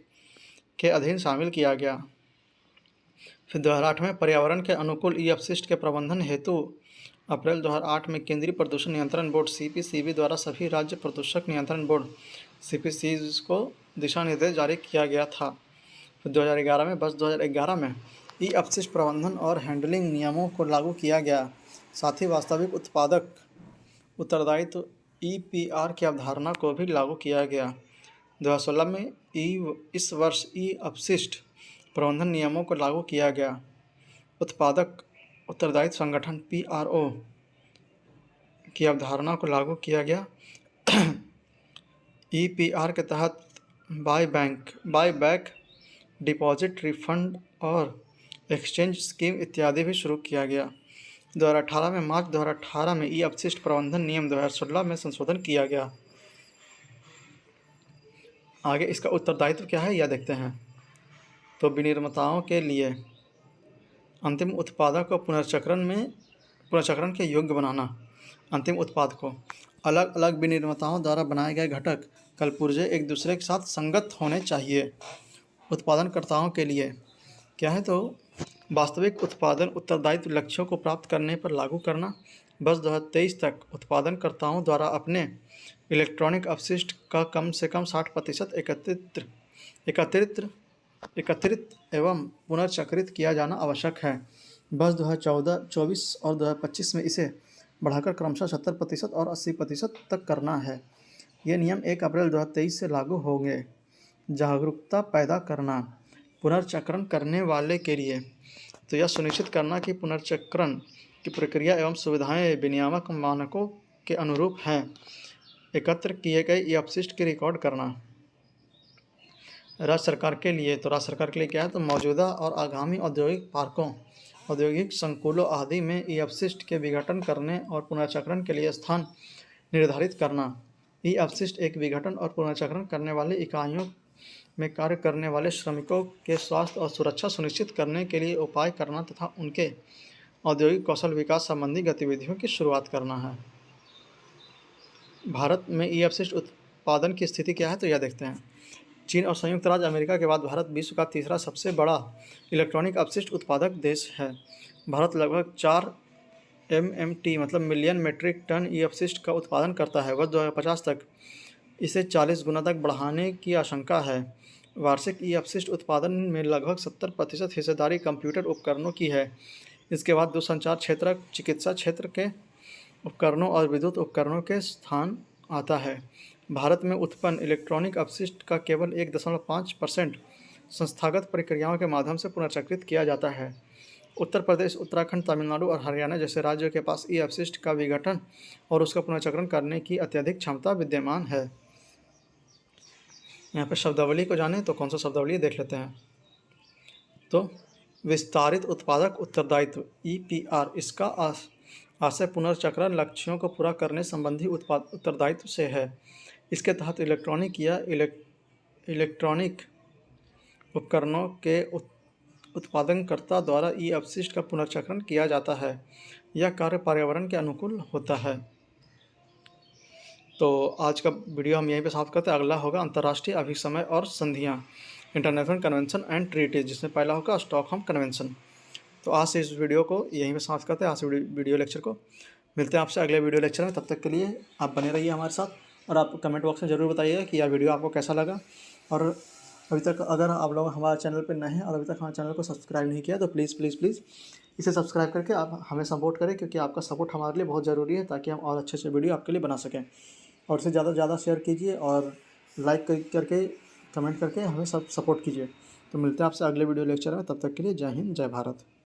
के अधीन शामिल किया गया। फिर 2008 में पर्यावरण के अनुकूल ई अपशिष्ट के प्रबंधन हेतु अप्रैल 2008 में केंद्रीय प्रदूषण नियंत्रण बोर्ड CPCB द्वारा सभी राज्य प्रदूषक नियंत्रण बोर्ड CPCs को दिशा निर्देश जारी किया गया था। फिर 2011 में वर्ष 2011 में ई अपशिष्ट प्रबंधन और हैंडलिंग नियमों को लागू किया गया। साथ ही वास्तविक उत्पादक उत्तरदायित्व EPR की अवधारणा को भी लागू किया गया। 2016 में इस वर्ष ई अपशिष्ट प्रबंधन नियमों को लागू किया गया। उत्पादक उत्तरदायित्व संगठन PRO की अवधारणा को लागू किया गया। EPR के तहत बाय बैक, डिपॉजिट रिफंड और एक्सचेंज स्कीम इत्यादि भी शुरू किया गया। 2018 में मार्च 2018 में ई अपशिष्ट प्रबंधन नियम 2016 में संशोधन किया गया। आगे इसका उत्तरदायित्व क्या है यह देखते हैं। तो विनिर्माताओं के लिए अंतिम उत्पादों को पुनर्चक्रण के योग्य बनाना। अंतिम उत्पाद को अलग अलग विनिर्माताओं द्वारा बनाए गए घटक कलपुर्जे एक दूसरे के साथ संगत होने चाहिए। उत्पादनकर्ताओं के लिए क्या है? तो वास्तविक उत्पादन उत्तरदायित्व लक्ष्यों को प्राप्त करने पर लागू करना। वर्ष 2023 तक उत्पादनकर्ताओं द्वारा अपने इलेक्ट्रॉनिक अपशिष्ट का कम से कम 60% एकत्रित एवं पुनर्चक्रित किया जाना आवश्यक है। वर्ष 2024 और 2025 में इसे बढ़ाकर क्रमशः 70% और 80% तक करना है। ये नियम 1 अप्रैल 2023 से लागू होंगे। जागरूकता पैदा करना पुनर्चक्रण करने वाले के लिए, तो यह सुनिश्चित करना कि पुनर्चक्रण की प्रक्रिया एवं सुविधाएं विनियामक मानकों के अनुरूप हैं। एकत्र किए गए ई अपशिष्ट की रिकॉर्ड करना। राज्य सरकार के लिए, तो राज्य सरकार के लिए क्या है? तो मौजूदा और आगामी औद्योगिक पार्कों, औद्योगिक संकुलों आदि में ई अपशिष्ट के विघटन करने और पुनर्चक्रण के लिए स्थान निर्धारित करना। ई अपशिष्ट एक विघटन और पुनर्चक्रण करने वाले इकाइयों में कार्य करने वाले श्रमिकों के स्वास्थ्य और सुरक्षा सुनिश्चित करने के लिए उपाय करना तथा उनके औद्योगिक कौशल विकास संबंधी गतिविधियों की शुरुआत करना है। भारत में ई अपशिष्ट उत्पादन की स्थिति क्या है? तो यह देखते हैं। चीन और संयुक्त राज्य अमेरिका के बाद भारत विश्व का तीसरा सबसे बड़ा इलेक्ट्रॉनिक अपशिष्ट उत्पादक देश है। भारत लगभग 4 MMT मतलब मिलियन मीट्रिक टन ई अपशिष्ट का उत्पादन करता है। वर्ष 2050 तक इसे 40 गुना तक बढ़ाने की आशंका है। वार्षिक ई अपशिष्ट उत्पादन में लगभग 70% हिस्सेदारी कंप्यूटर उपकरणों की है। इसके बाद दूरसंचार क्षेत्र, चिकित्सा क्षेत्र के उपकरणों और विद्युत उपकरणों के स्थान आता है। भारत में उत्पन्न इलेक्ट्रॉनिक अपशिष्ट का केवल 1.5% संस्थागत प्रक्रियाओं के माध्यम से पुनर्चक्रित किया जाता है। उत्तर प्रदेश, उत्तराखंड, तमिलनाडु और हरियाणा जैसे राज्यों के पास ई अपशिष्ट का विघटन और उसका पुनर्चक्रण करने की अत्यधिक क्षमता विद्यमान है। यहाँ पर शब्दावली को जाने तो कौन सा शब्दावली देख लेते हैं। तो विस्तारित उत्पादक उत्तरदायित्व EPR, इसका आशय पुनर्चक्रण लक्ष्यों को पूरा करने संबंधी उत्तरदायित्व से है। इसके तहत इलेक्ट्रॉनिक या इलेक्ट्रॉनिक उपकरणों के उत्पादनकर्ता द्वारा ई अपशिष्ट का पुनर्चक्रण किया जाता है। यह कार्य पर्यावरण के अनुकूल होता है। तो आज का वीडियो हम यहीं पे समाप्त करते हैं। अगला होगा अंतर्राष्ट्रीय अभिसमय और संधियाँ, इंटरनेशनल कन्वेंशन एंड ट्रीटीज, जिसमें पहला होगा स्टॉकहोम कन्वेंशन। तो आज से इस वीडियो को यहीं पे समाप्त करते हैं, आज से वीडियो लेक्चर को। मिलते हैं आपसे अगले वीडियो लेक्चर में। तब तक के लिए आप बने रहिए हमारे साथ और आप कमेंट बॉक्स में ज़रूर बताइएगा कि यह वीडियो आपको कैसा लगा। और अभी तक अगर आप लोग हमारे चैनल पर नए हैं और अभी तक हमारे चैनल को सब्सक्राइब नहीं किया तो प्लीज़ इसे सब्सक्राइब करके आप हमें सपोर्ट करें, क्योंकि आपका सपोर्ट हमारे लिए बहुत ज़रूरी है, ताकि हम और अच्छे से वीडियो आपके लिए बना सकें। और इसे ज़्यादा से ज़्यादा शेयर कीजिए और लाइक करके कमेंट करके हमें सब सपोर्ट कीजिए। तो मिलते हैं आपसे अगले वीडियो लेक्चर में। तब तक के लिए जय हिंद, जय भारत।